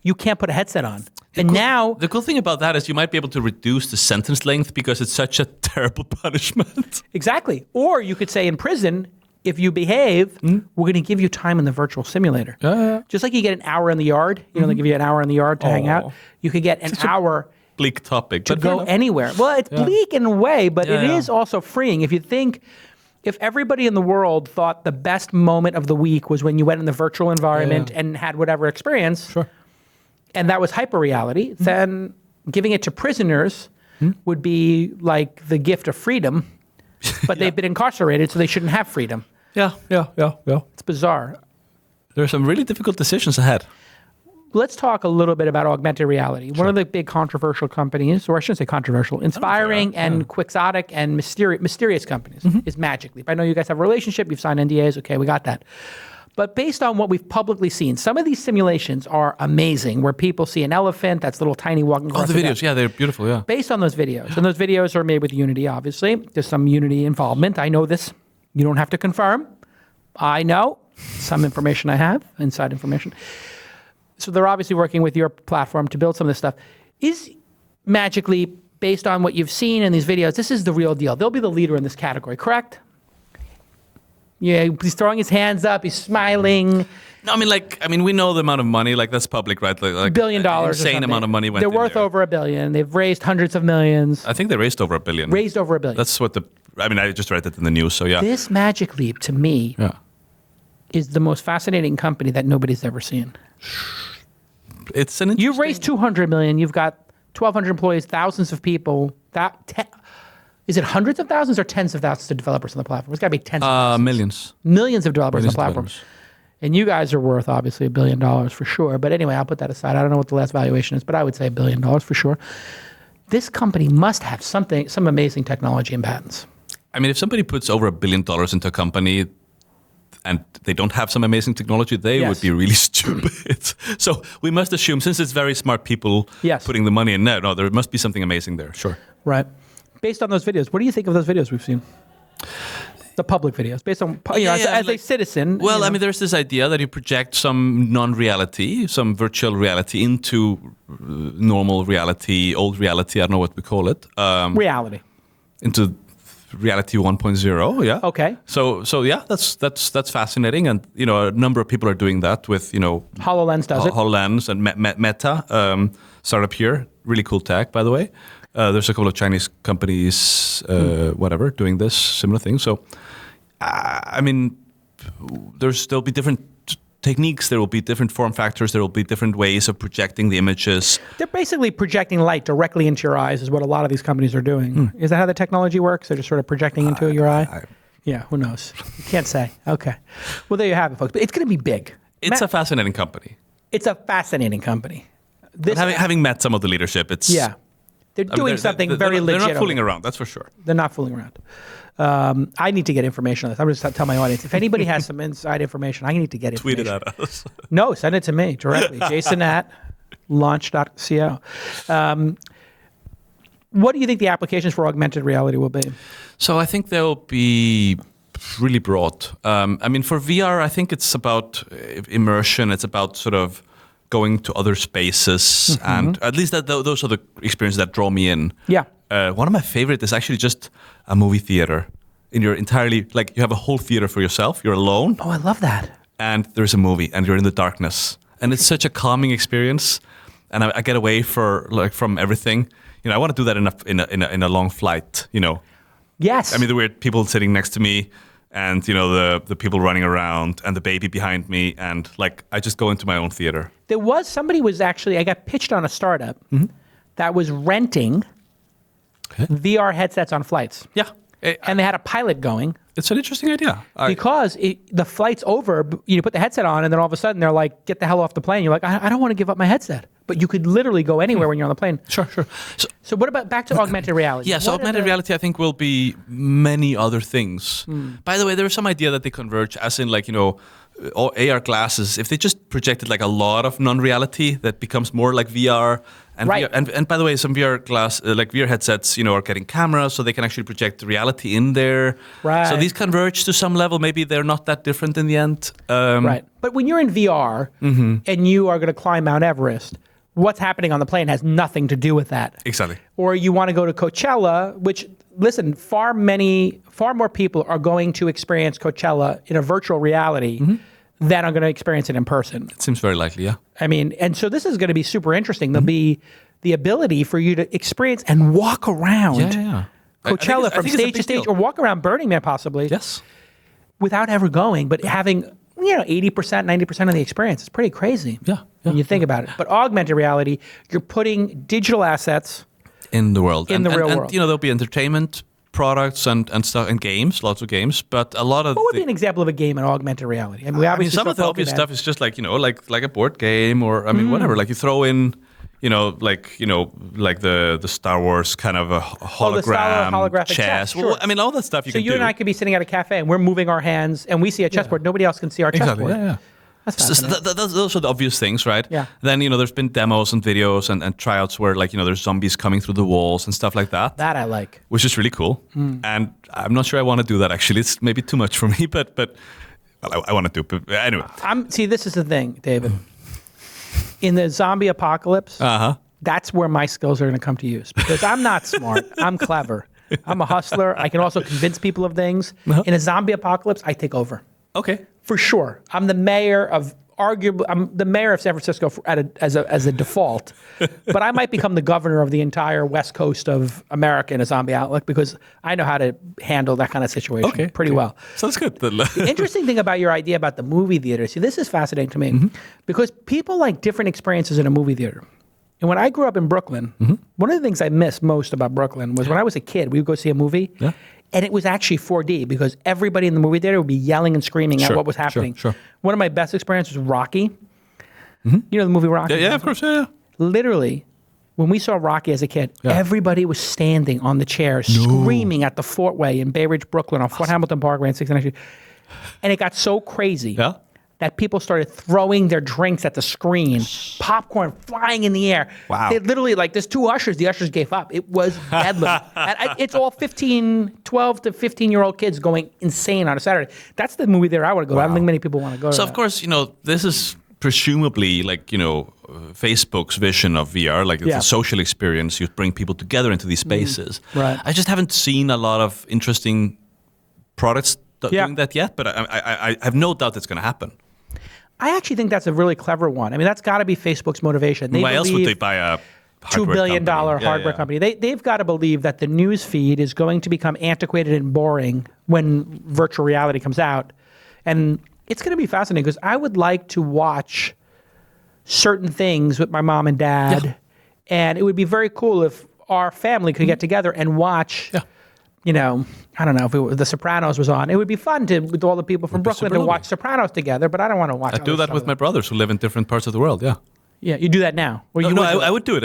you can't put a headset on. Now the cool thing about that is you might be able to reduce the sentence length because it's such a terrible punishment. Exactly. Or you could say in prison, if you behave, we're going to give you time in the virtual simulator. Just like you get an hour in the yard, they give you an hour in the yard to hang out. You could get an hour bleak topic to go anywhere. Well, it's bleak in a way, but it is also freeing. If you think, if everybody in the world thought the best moment of the week was when you went in the virtual environment and had whatever experience, and that was hyper-reality, then giving it to prisoners would be like the gift of freedom, but they've been incarcerated, so they shouldn't have freedom. Yeah. It's bizarre. There are some really difficult decisions ahead. Let's talk a little bit about augmented reality. One of the big controversial companies, or I shouldn't say controversial, inspiring and quixotic and mysterious companies is Magic Leap. I know you guys have a relationship. You've signed NDAs. Okay, we got that. But based on what we've publicly seen, some of these simulations are amazing, where people see an elephant that's little tiny walking across the videos, they're beautiful, Based on those videos. And those videos are made with Unity, obviously. There's some Unity involvement. I know this. You don't have to confirm. I know some information I have, inside information. So they're obviously working with your platform to build some of this stuff. Is Magic Leap, based on what you've seen in these videos, this is the real deal? They'll be the leader in this category, correct? Yeah, he's throwing his hands up. He's smiling. No, I mean, we know the amount of money. Like, that's public, right? Like $1 billion. Insane amount of money went. They're worth there. over $1 billion. They've raised hundreds of millions. I think they raised over $1 billion. Raised over $1 billion. That's what I just read that in the news. So yeah. This Magic Leap, to me, is the most fascinating company that nobody's ever seen. It's an. You've raised $200 million. You've got 1,200 employees, thousands of people. Is it hundreds of thousands or tens of thousands of developers on the platform? It's got to be tens of thousands. Millions. Millions of developers on the platform. And you guys are worth, obviously, $1 billion for sure. But anyway, I'll put that aside. I don't know what the last valuation is, but I would say $1 billion for sure. This company must have some amazing technology and patents. I mean, if somebody puts over $1 billion into a company and they don't have some amazing technology, they would be really stupid. So we must assume, since it's very smart people putting the money in, no, there must be something amazing there. Sure. Right. Based on those videos, what do you think of those videos we've seen? The public videos, based on as a citizen. Well, I mean, there's this idea that you project some non-reality, some virtual reality into normal reality, old reality. I don't know what we call it. Reality. Into reality 1.0. Yeah. Okay. So yeah, that's fascinating, and a number of people are doing that with HoloLens does it. HoloLens and Meta startup here. Really cool tech, by the way. There's a couple of Chinese companies, doing this similar thing. So, I mean, there'll be different techniques. There will be different form factors. There will be different ways of projecting the images. They're basically projecting light directly into your eyes, is what a lot of these companies are doing. Is that how the technology works? They're just sort of projecting into your eye? Yeah, who knows? You can't say. Okay. Well, there you have it, folks. But it's going to be big. It's a fascinating company. It's a fascinating company. Having met some of the leadership, it's... Yeah. They're doing something very legit. They're not fooling around, that's for sure. They're not fooling around. I need to get information on this. I'm just tell my audience. If anybody has some inside information, I need to get information. Tweet it at us. No, send it to me directly. Jason at launch.co. What do you think the applications for augmented reality will be? So I think they'll be really broad. I mean, for VR, I think it's about immersion. It's about sort of going to other spaces, and at least those are the experiences that draw me in. Yeah. One of my favorite is actually just a movie theater. You have a whole theater for yourself. You're alone. Oh, I love that. And there's a movie, and you're in the darkness, and it's such a calming experience. And I get away from everything. I want to do that in a long flight. Yes. I mean, the weird people sitting next to me, and the people running around, and the baby behind me, and I just go into my own theater. I got pitched on a startup that was renting VR headsets on flights. Yeah. And they had a pilot going. It's an interesting idea. Because the flight's over, you put the headset on, and then all of a sudden they're like, get the hell off the plane. You're like, I don't want to give up my headset. but you could literally go anywhere when you're on the plane. Sure. So what about back to augmented reality? Yeah, so augmented reality, I think, will be many other things. By the way, there is some idea that they converge, as in like, all AR glasses, if they just projected like a lot of non-reality, that becomes more like VR. And right. And by the way, some VR VR headsets, are getting cameras, so they can actually project reality in there. Right. So these converge to some level. Maybe they're not that different in the end. Right. But when you're in VR and you are going to climb Mount Everest, what's happening on the plane has nothing to do with that. Exactly. Or you want to go to Coachella, which, listen, far more people are going to experience Coachella in a virtual reality than are going to experience it in person. It seems very likely, yeah. I mean, and so this is going to be super interesting. There'll be the ability for you to experience and walk around Coachella from stage to stage, or walk around Burning Man possibly. Yes. Without ever going, but having 80%, 90% of the experience. It's pretty crazy. Yeah. When you think about it. But augmented reality, you're putting digital assets in the world. In the real world. And there'll be entertainment products and stuff and games, lots of games, but a lot of what would be an example of a game in augmented reality? I mean, some of the obvious stuff is just like like a board game, or whatever. Like you throw in, like the Star Wars kind of a hologram, holographic chess. Sure. Well, I mean, all that stuff you can do. So you and I could be sitting at a cafe and we're moving our hands and we see a chessboard. Nobody else can see our chessboard. Exactly. Yeah. That's those are the obvious things, right? Yeah. Then, there's been demos and videos and tryouts where, like, there's zombies coming through the walls and stuff like that. That I like. Which is really cool. And I'm not sure I want to do that, actually. It's maybe too much for me, but I want to do it. But anyway. See, this is the thing, David. In the zombie apocalypse, that's where my skills are going to come to use. Because I'm not smart. I'm clever. I'm a hustler. I can also convince people of things. In a zombie apocalypse, I take over. Okay. For sure. I'm the mayor of San Francisco as a default, but I might become the governor of the entire west coast of America in a zombie outlook because I know how to handle that kind of situation pretty well. So that's good. The interesting thing about your idea about the movie theater, see, this is fascinating to me because people like different experiences in a movie theater. And when I grew up in Brooklyn, one of the things I missed most about Brooklyn was when I was a kid, we would go see a movie. Yeah. And it was actually 4D because everybody in the movie theater would be yelling and screaming at what was happening. Sure. One of my best experiences was Rocky. You know the movie Rocky? Yeah, of course, yeah. Literally, when we saw Rocky as a kid, everybody was standing on the chairs, screaming at the Fort Way in Bay Ridge, Brooklyn, on Fort Hamilton Parkway in 692. And it got so crazy that people started throwing their drinks at the screen, popcorn flying in the air. Wow. They literally, there's two ushers. The ushers gave up. It was bedlam. It's all 12 to 15-year-old kids going insane on a Saturday. That's the movie there I want to go. Wow. I don't think many people want to go to So, that. of course, this is presumably Facebook's vision of VR, like it's a social experience. You bring people together into these spaces. Right. I just haven't seen a lot of interesting products doing that yet, but I have no doubt it's going to happen. I actually think that's a really clever one. I mean, that's got to be Facebook's motivation. Why else would they buy a $2 billion hardware company? They've got to believe that the news feed is going to become antiquated and boring when virtual reality comes out. And it's going to be fascinating because I would like to watch certain things with my mom and dad. And it would be very cool if our family could get together and watch I don't know if The Sopranos was on. It would be fun with all the people from Brooklyn to watch Sopranos together, but I don't want to watch I do that with my brothers who live in different parts of the world, Yeah, you do that now? Or I would do it.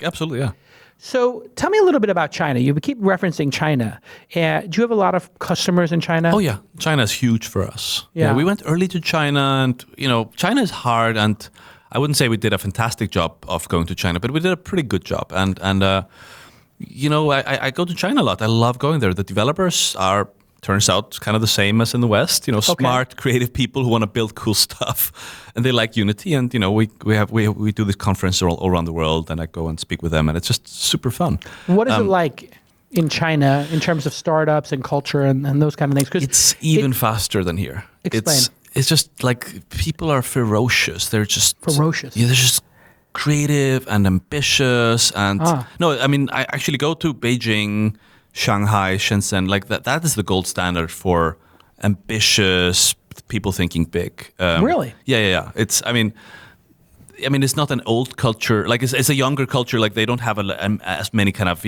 Absolutely, yeah. So tell me a little bit about China. You keep referencing China. Do you have a lot of customers in China? Oh, yeah. China is huge for us. Yeah. We went early to China, and, China is hard, and I wouldn't say we did a fantastic job of going to China, but we did a pretty good job. And I go to China a lot. I love going there. The developers are, turns out, kind of the same as in the West. Smart, creative people who want to build cool stuff, and they like Unity. And we do this conference all around the world, and I go and speak with them, and it's just super fun. What is it like in China in terms of startups and culture and those kind of things? 'Cause it's even faster than here. Explain. It's just like people are ferocious. They're just ferocious. Yeah, they're just creative and ambitious, and no, I mean, I actually go to Beijing, Shanghai, Shenzhen, like that is the gold standard for ambitious people thinking big. Really? Yeah. It's it's not an old culture, like it's a younger culture. Like they don't have as many kind of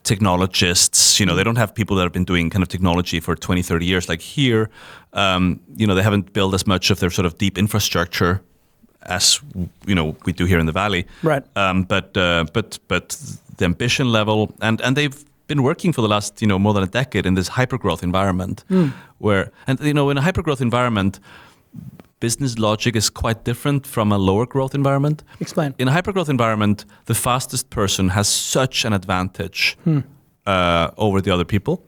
technologists, they don't have people that have been doing kind of technology for 20, 30 years. Like here, they haven't built as much of their sort of deep infrastructure as we do here in the Valley. Right. But the ambition level, and they've been working for the last more than a decade in this hypergrowth environment, where in a hypergrowth environment, business logic is quite different from a lower growth environment. Explain. In a hypergrowth environment, the fastest person has such an advantage over the other people.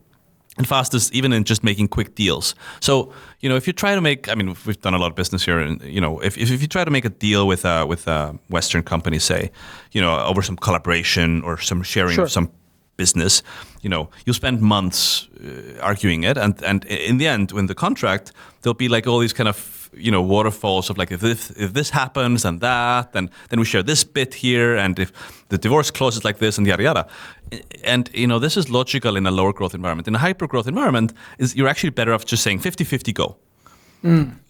And fastest, even in just making quick deals. So, if you try to make, we've done a lot of business here, and if you try to make a deal with a Western company, say, over some collaboration or some sharing of some business, you'll spend months arguing it, and in the end, when the contract, there'll be like all these kind of waterfalls of like if this happens and that, then we share this bit here, and if the divorce clause is like this and yada yada. And this is logical in a lower growth environment. In a hyper growth environment, you're actually better off just saying 50-50 go.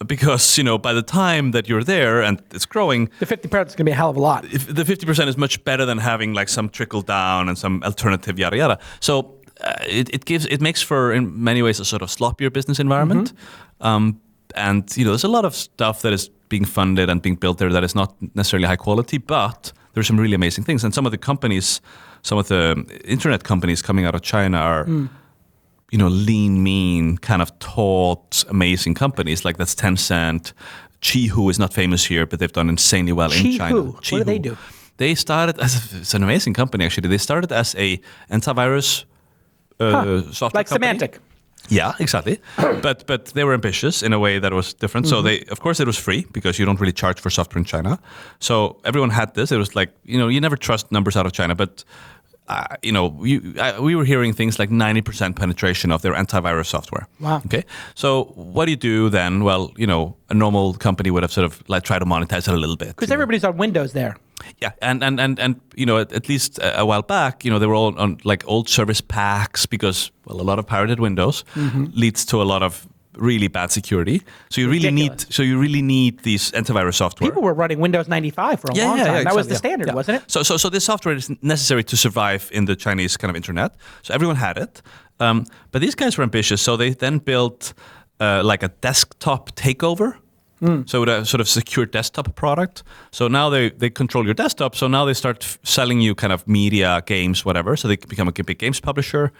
Because by the time that you're there and it's growing, the 50% is going to be a hell of a lot. The 50% is much better than having like some trickle down and some alternative yada yada. So it makes for in many ways a sort of sloppier business environment. And there's a lot of stuff that is being funded and being built there that is not necessarily high quality, but there's some really amazing things. And some of the internet companies coming out of China are, lean, mean, kind of taught, amazing companies. Like that's Tencent. Qihoo is not famous here, but they've done insanely well in China. What do they do? They started it's an amazing company actually. They started as a antivirus software like company. Symantec. Yeah, exactly. But they were ambitious in a way that was different. So of course, it was free because you don't really charge for software in China. So everyone had this. It was like, you never trust numbers out of China, but we were hearing things like 90% penetration of their antivirus software. Wow. Okay. So what do you do then? Well, a normal company would have sort of like tried to monetize it a little bit. Because everybody's on Windows there. Yeah, and at least a while back, they were all on like old service packs because a lot of pirated Windows leads to a lot of really bad security. So you really need these antivirus software. People were running Windows 95 for a long time. Exactly, that was the standard, wasn't it? So this software is necessary to survive in the Chinese kind of internet. So everyone had it, but these guys were ambitious. So they then built like a desktop takeover. So with a sort of secure desktop product. So now they control your desktop. So now they start selling you kind of media, games, whatever. So they become a big games publisher.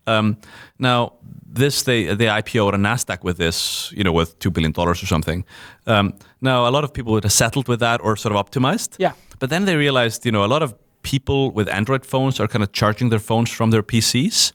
Now they IPO'd on NASDAQ with this, with $2 billion or something. Now a lot of people would have settled with that or sort of optimized. Yeah. But then they realized, a lot of people with Android phones are kind of charging their phones from their PCs.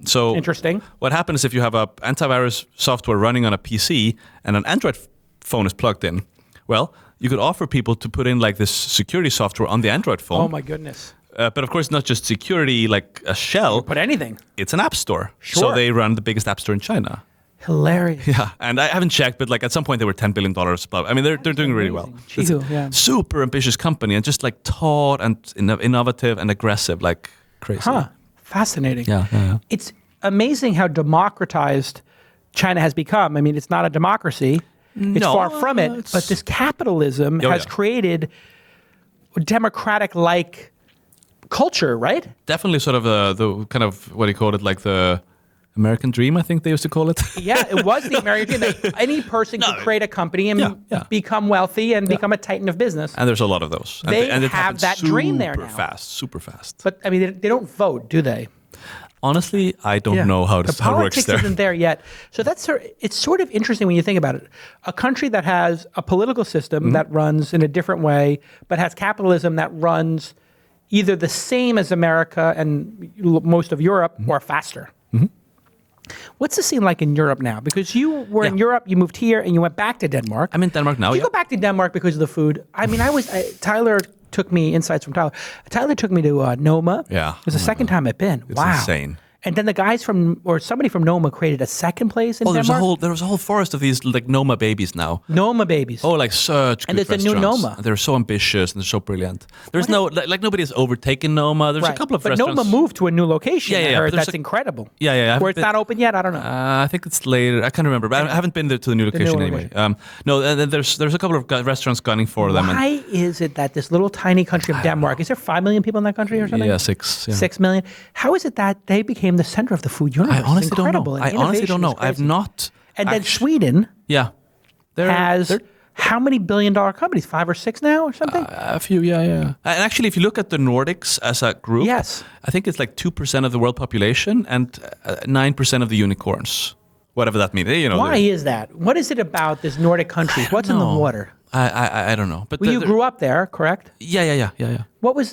So interesting. What happens if you have a antivirus software running on a PC and an Android phone is plugged in? Well, you could offer people to put in like this security software on the Android phone. Oh my goodness. But of course, not just security like a shell. Put anything. It's an app store. Sure. So they run the biggest app store in China. Hilarious. Yeah, and I haven't checked, but like at some point they were $10 billion. They're doing really well. Qihoo, yeah. Super ambitious company and just like taught and innovative and aggressive, like crazy. Huh. Fascinating. Yeah. It's amazing how democratized China has become. It's not a democracy. It's far from it. But this capitalism has created democratic-like culture, right? Definitely sort of the kind of, what do you call it, like the American dream, I think they used to call it. Yeah, it was the American dream. That any person could create a company and become wealthy and become a titan of business. And there's a lot of those. They and it have that dream there now. Super fast. But, they don't vote, do they? Honestly, I don't know how this works there. The politics isn't there yet. So it's sort of interesting when you think about it. A country that has a political system that runs in a different way, but has capitalism that runs either the same as America and most of Europe or faster. What's the scene like in Europe now? Because you were in Europe, you moved here, and you went back to Denmark. I'm in Denmark now. You go back to Denmark because of the food. Tyler took me, insights from Tyler. Tyler took me to Noma. Yeah. It was the second time I've been. It's insane. And then the guys somebody from Noma created a second place in Denmark. There was a whole forest of these like Noma babies now. Noma babies. Oh, like such good restaurants. And there's a new Noma. They're so ambitious and they're so brilliant. There's nobody has overtaken Noma. There's a couple of restaurants. But Noma moved to a new location. Yeah. That's incredible. Yeah. Where it's not open yet, I don't know. I think it's later. I can't remember. But I haven't been there to the new location anyway. There's a couple of restaurants gunning for them. Why is it that this little tiny country of Denmark, is there 5 million people in that country or something? Yeah, 6. Yeah. 6 million. How is it that they became the center of the food universe? I honestly don't know. And then Sweden has How many billion-dollar companies? 5 or 6 now, or something? A few, yeah. And actually, if you look at the Nordics as a group, Yes. I think it's like 2% of the world population and 9% of the unicorns, whatever that means. Why is that? What is it about this Nordic countries? What's in the water? I don't know. But Well, you grew up there, correct? Yeah.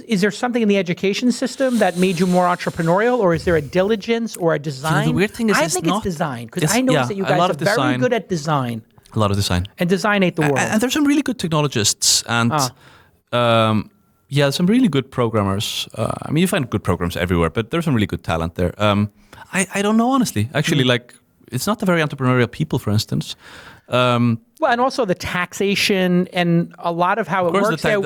Is there something in the education system that made you more entrepreneurial, or is there a diligence or a design? the weird thing is I it's think not- it's design, because it's- I noticed yeah, that you a guys lot are of very design. good at design. A lot of design. And design ate the world. And there's some really good technologists and some really good programmers. You find good programs everywhere, but there's some really good talent there. I don't know, honestly. Actually, it's not a very entrepreneurial people, for instance. Well, and also the taxation and a lot of how it works there.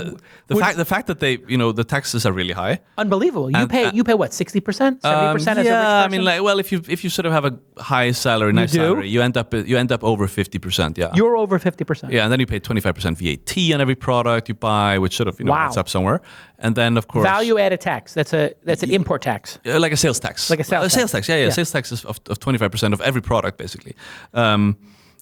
The fact that they, the taxes are really high. Unbelievable. You pay what, 60%, 70% as a rich person? If you sort of have a high salary, nice salary, you end up over 50%. Yeah, you're over 50%. Yeah, and then you pay 25% VAT on every product you buy, which sort of adds up somewhere. And then of course value added tax. That's an import tax. Like a sales tax. Like a sales tax. Yeah. Sales tax is of 25% of every product, basically.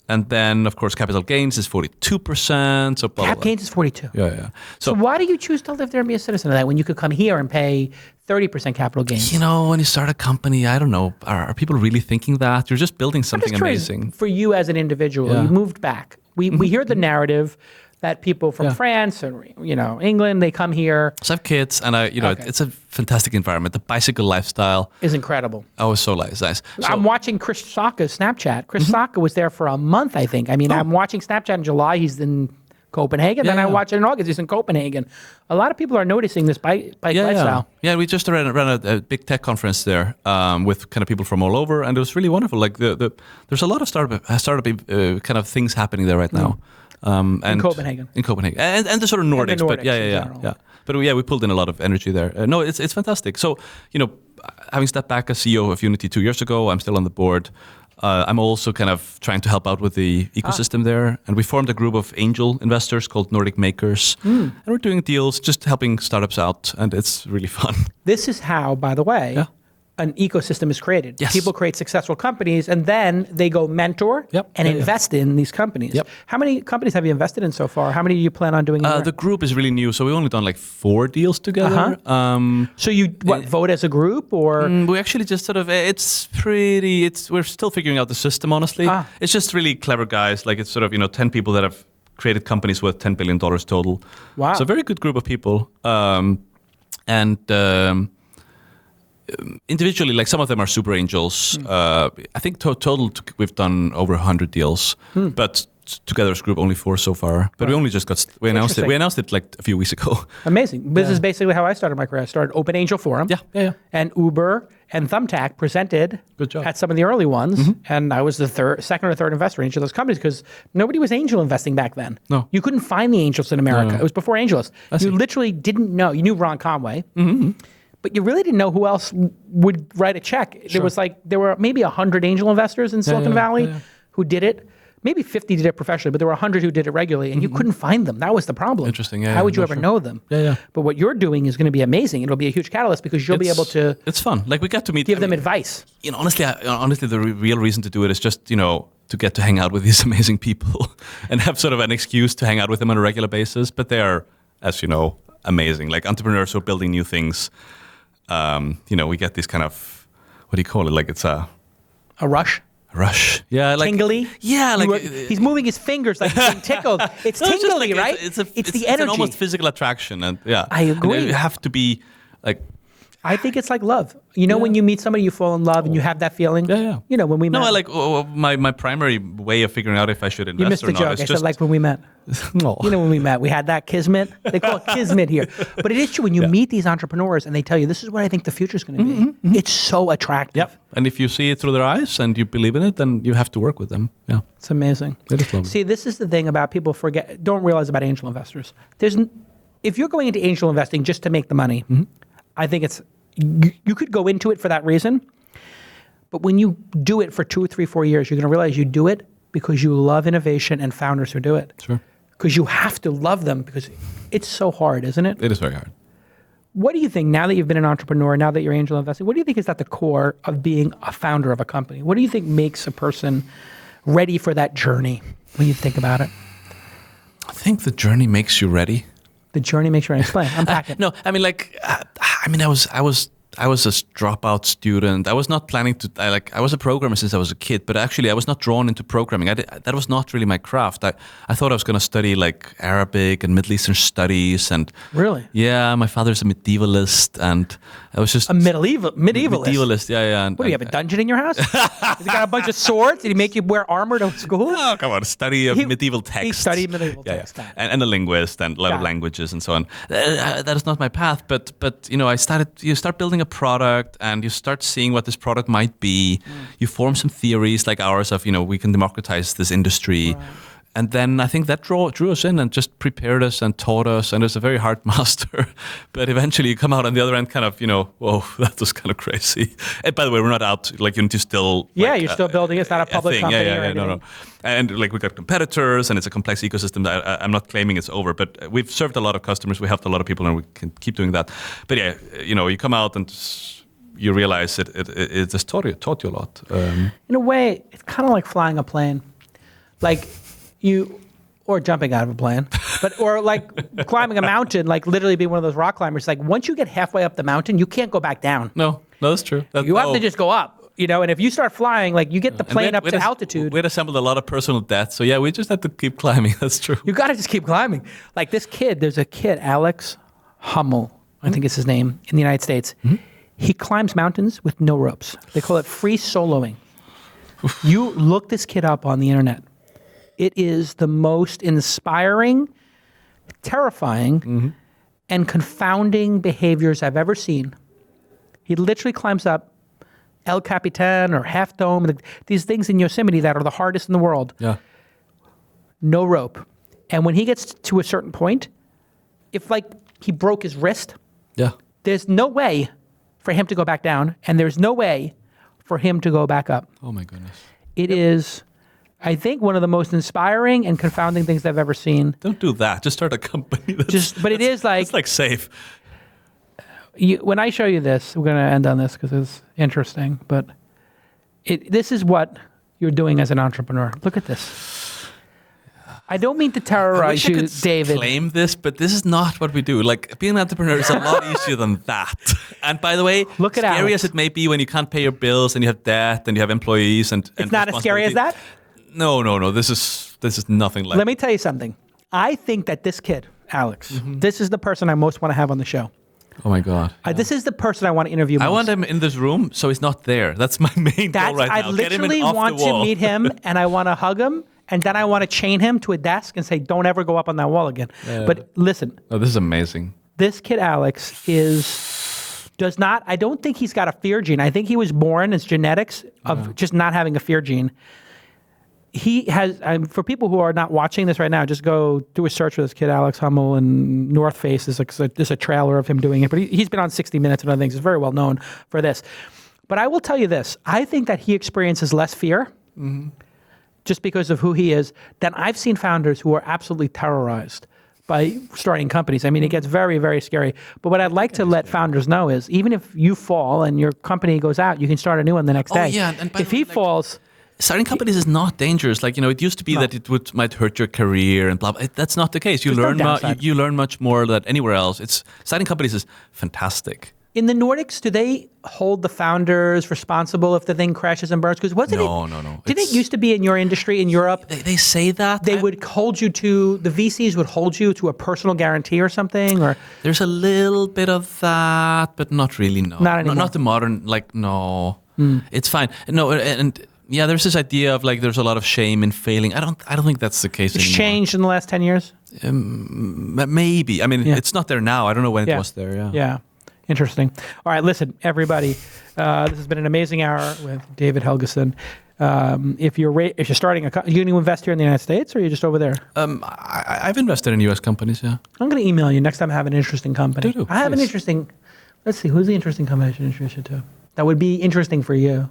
And then, of course, capital gains is 42%. So Cap gains is 42%. Yeah. So why do you choose to live there and be a citizen of that when you could come here and pay 30% capital gains? When you start a company, I don't know, are people really thinking that? You're just building something amazing. For you as an individual, you moved back. We hear the narrative that people from France and England, they come here. So I have kids, and it's a fantastic environment. The bicycle lifestyle is incredible. Oh, it's so nice. So, I'm watching Chris Saka's Snapchat. Chris Saka was there for a month, I think. I'm watching Snapchat in July. He's in Copenhagen. Then I watch it in August. He's in Copenhagen. A lot of people are noticing this bike lifestyle. Yeah, we just ran a big tech conference there with kind of people from all over, and it was really wonderful. Like there's a lot of startup kind of things happening there right now. And in Copenhagen, and the sort of Nordics, but yeah. But we pulled in a lot of energy there. No, it's fantastic. So having stepped back as CEO of Unity 2 years ago, I'm still on the board. I'm also kind of trying to help out with the ecosystem there, and we formed a group of angel investors called Nordic Makers, and we're doing deals, just helping startups out, and it's really fun. This is how, by the way. An ecosystem is created. Yes. People create successful companies, and then they go mentor and invest in these companies. Yep. How many companies have you invested in so far? How many do you plan on doing? The group is really new, so we've only done like 4 deals together. So you vote as a group, or we actually just sort of we're still figuring out the system, honestly. It's just really clever guys. Like it's sort of 10 people that have created companies worth $10 billion total. Wow. So a very good group of people. Individually, like some of them are super angels. I think total we've done over 100 deals, but together as a group only 4 so far. But we only just we announced it like a few weeks ago. Amazing. This is basically how I started my career. I started Open Angel Forum. Yeah. And Uber and Thumbtack presented at some of the early ones, and I was the second or third investor in each of those companies because nobody was angel investing back then. No, you couldn't find the angels in America. No. It was before AngelList. You literally didn't know. You knew Ron Conway. But you really didn't know who else would write a check. Sure. There were maybe 100 angel investors in Silicon Valley who did it. Maybe 50 did it professionally, but there were 100 who did it regularly, and you couldn't find them. That was the problem. Interesting. Yeah. How would you ever know them? Yeah. But what you're doing is going to be amazing. It'll be a huge catalyst because you'll be able to. It's fun. Like we got to meet. Give them advice. Honestly, the real reason to do it is just to get to hang out with these amazing people and have sort of an excuse to hang out with them on a regular basis. But they are, as you know, amazing. Like entrepreneurs who are building new things. We get this kind of, what do you call it? Like it's a rush. Yeah, like tingly. Yeah, like he's moving his fingers like he's being tickled. It's tingly, right? It's the energy. It's an almost physical attraction, and I agree. And you have to be like. I think it's like love. When you meet somebody, you fall in love, and you have that feeling. Yeah. When we met. No, my primary way of figuring out if I should invest you missed or the not joke. is I just said like when we met. No. When we met, we had that kismet. They call it kismet here, but it is true when you meet these entrepreneurs and they tell you this is what I think the future is going to be. It's so attractive. Yep. And if you see it through their eyes and you believe in it, then you have to work with them. Yeah, it's amazing. It is lovely. See, this is the thing about people don't realize about angel investors. If you're going into angel investing just to make the money, I think it's. You could go into it for that reason, but when you do it for 2, 3, 4 years, you're going to realize you do it because you love innovation and founders who do it. Sure. Because you have to love them because it's so hard, isn't it? It is very hard. What do you think, now that you've been an entrepreneur, now that you're angel investing, what do you think is at the core of being a founder of a company? What do you think makes a person ready for that journey when you think about it? I think the journey makes you ready. The journey makes you ready. Explain. Unpack it. No, I mean, I was a dropout student. I was not planning to. I was a programmer since I was a kid, but actually, I was not drawn into programming. That was not really my craft. I thought I was going to study like Arabic and Middle Eastern studies and. Really? Yeah, my father's a medievalist, and I was just a medievalist. Medievalist, yeah. What do you have, a dungeon in your house? Has he got a bunch of swords? Did he make you wear armor to school? Oh, come on, study of medieval texts. He studied medieval texts. Yeah. And a linguist and a lot of languages and so on. That is not my path, but you start building a product and you start seeing what this product might be. You form some theories like ours of, we can democratize this industry. Right. And then I think that drew us in and just prepared us and taught us. And it's a very hard master. But eventually you come out on the other end kind of, whoa, that was kind of crazy. And by the way, we're not out, like you need to still... Yeah, you're still building. It's not a public company or anything. No. And like we got competitors and it's a complex ecosystem. I'm not claiming it's over, but we've served a lot of customers. We helped a lot of people and we can keep doing that. But yeah, you come out and you realize it just taught you a lot. In a way, it's kind of like flying a plane. Like... or jumping out of a plane, or like climbing a mountain, like literally being one of those rock climbers. Like once you get halfway up the mountain, you can't go back down. No, that's true. You have to just go up, and if you start flying, like you get the plane up to altitude. We had assembled a lot of personal debt, so yeah, we just had to keep climbing. That's true. You got to just keep climbing. Like this kid, there's a kid, Alex Hummel, I think is his name, in the United States. Mm-hmm. He climbs mountains with no ropes. They call it free soloing. You look this kid up on the internet. It is the most inspiring, terrifying, and confounding behaviors I've ever seen. He literally climbs up El Capitan or Half Dome, these things in Yosemite that are the hardest in the world. Yeah. No rope. And when he gets to a certain point, if like he broke his wrist, there's no way for him to go back down, and there's no way for him to go back up. Oh my goodness. It is... I think one of the most inspiring and confounding things I've ever seen. Don't do that. Just start a company. But it is like... It's like safe. When I show you this, we're going to end on this because it's interesting, but this is what you're doing as an entrepreneur. Look at this. I don't mean to terrorize you, David. Claim this, but this is not what we do. Like being an entrepreneur is a lot easier than that. And by the way, look at scary Alex. as it may be when you can't pay your bills and you have debt and you have employees and it's not as scary as that? No. This is nothing like. Let me tell you something. I think that this kid, Alex, this is the person I most want to have on the show. Oh my God! This is the person I want to interview most. I want him in this room, so he's not there. That's my main goal right now. I literally want to meet him, and I want to hug him, and then I want to chain him to a desk and say, "Don't ever go up on that wall again." But listen. Oh, this is amazing. This kid, Alex, does not. I don't think he's got a fear gene. I think he was born as genetics of just not having a fear gene. He has, for people who are not watching this right now, just go do a search for this kid, Alex Hummel, and North Face. There's a trailer of him doing it, but he's been on 60 Minutes and other things. He's very well known for this. But I will tell you this. I think that he experiences less fear just because of who he is than I've seen founders who are absolutely terrorized by starting companies. I mean, it gets very, very scary. But what I'd like to let founders know is even if you fall and your company goes out, you can start a new one the next day. Yeah. And if he falls... Starting companies is not dangerous. Like, it used to be that it might hurt your career and blah, blah. That's not the case. You learn much more than anywhere else. Starting companies is fantastic. In the Nordics, do they hold the founders responsible if the thing crashes and burns? Because No. Didn't it used to be in your industry in Europe? They say that. The VCs would hold you to a personal guarantee or something? Or there's a little bit of that, but not really, no. Not anymore. Not the modern, no. It's fine. No, and... Yeah, there's this idea of like there's a lot of shame in failing. I don't think that's the case anymore. It's changed in the last 10 years? Maybe. I mean, it's not there now. I don't know when it was there. Yeah. Interesting. All right, listen, everybody. This has been an amazing hour with David Helgason. If you're starting are you going to invest here in the United States or are you just over there? I've invested in U.S. companies, yeah. I'm going to email you next time I have an interesting company. Do, I have an interesting, let's see, who's the interesting company I should introduce you to? That would be interesting for you.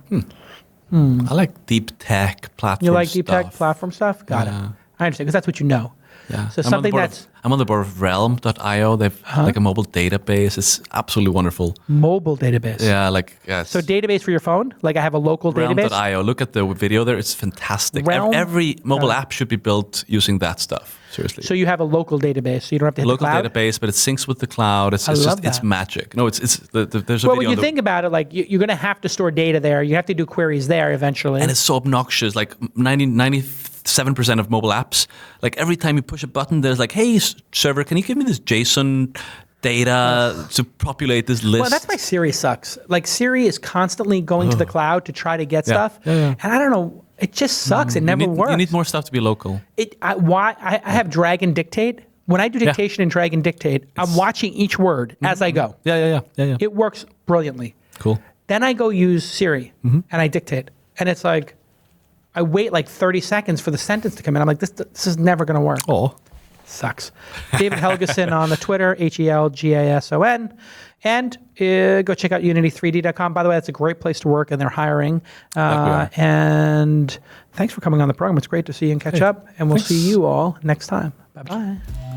I like deep tech platform stuff. You like deep tech platform stuff? Got it. I understand, because that's what you know. Yeah. So something I'm on the board of Realm.io. They've like a mobile database. It's absolutely wonderful. Mobile database. Yeah, So database for your phone? Like I have a local database? Realm.io. Look at the video there. It's fantastic. Every mobile app should be built using that stuff. Seriously. So you have a local database, so you don't have to hit local the cloud? database, but it syncs with the cloud. It's magic. No, there's a video. Well, when you think about it, like you're going to have to store data there. You have to do queries there eventually. And it's so obnoxious. Like 97% of mobile apps, like every time you push a button, there's like, hey, server, can you give me this JSON data to populate this list? Well, that's why Siri sucks. Like Siri is constantly going to the cloud to try to get stuff. Yeah. And I don't know, it just sucks. It never works. You need more stuff to be local. I have drag and dictate. When I do dictation and drag and dictate, I'm watching each word as I go. Yeah. It works brilliantly. Cool. Then I go use Siri and I dictate. And it's like, I wait like 30 seconds for the sentence to come in. I'm like, this is never going to work. Oh. Sucks. David Helgason on the Twitter, Helgason. And go check out unity3d.com. By the way, that's a great place to work, and they're hiring. And thanks for coming on the program. It's great to see you and catch up. And we'll see you all next time. Bye-bye.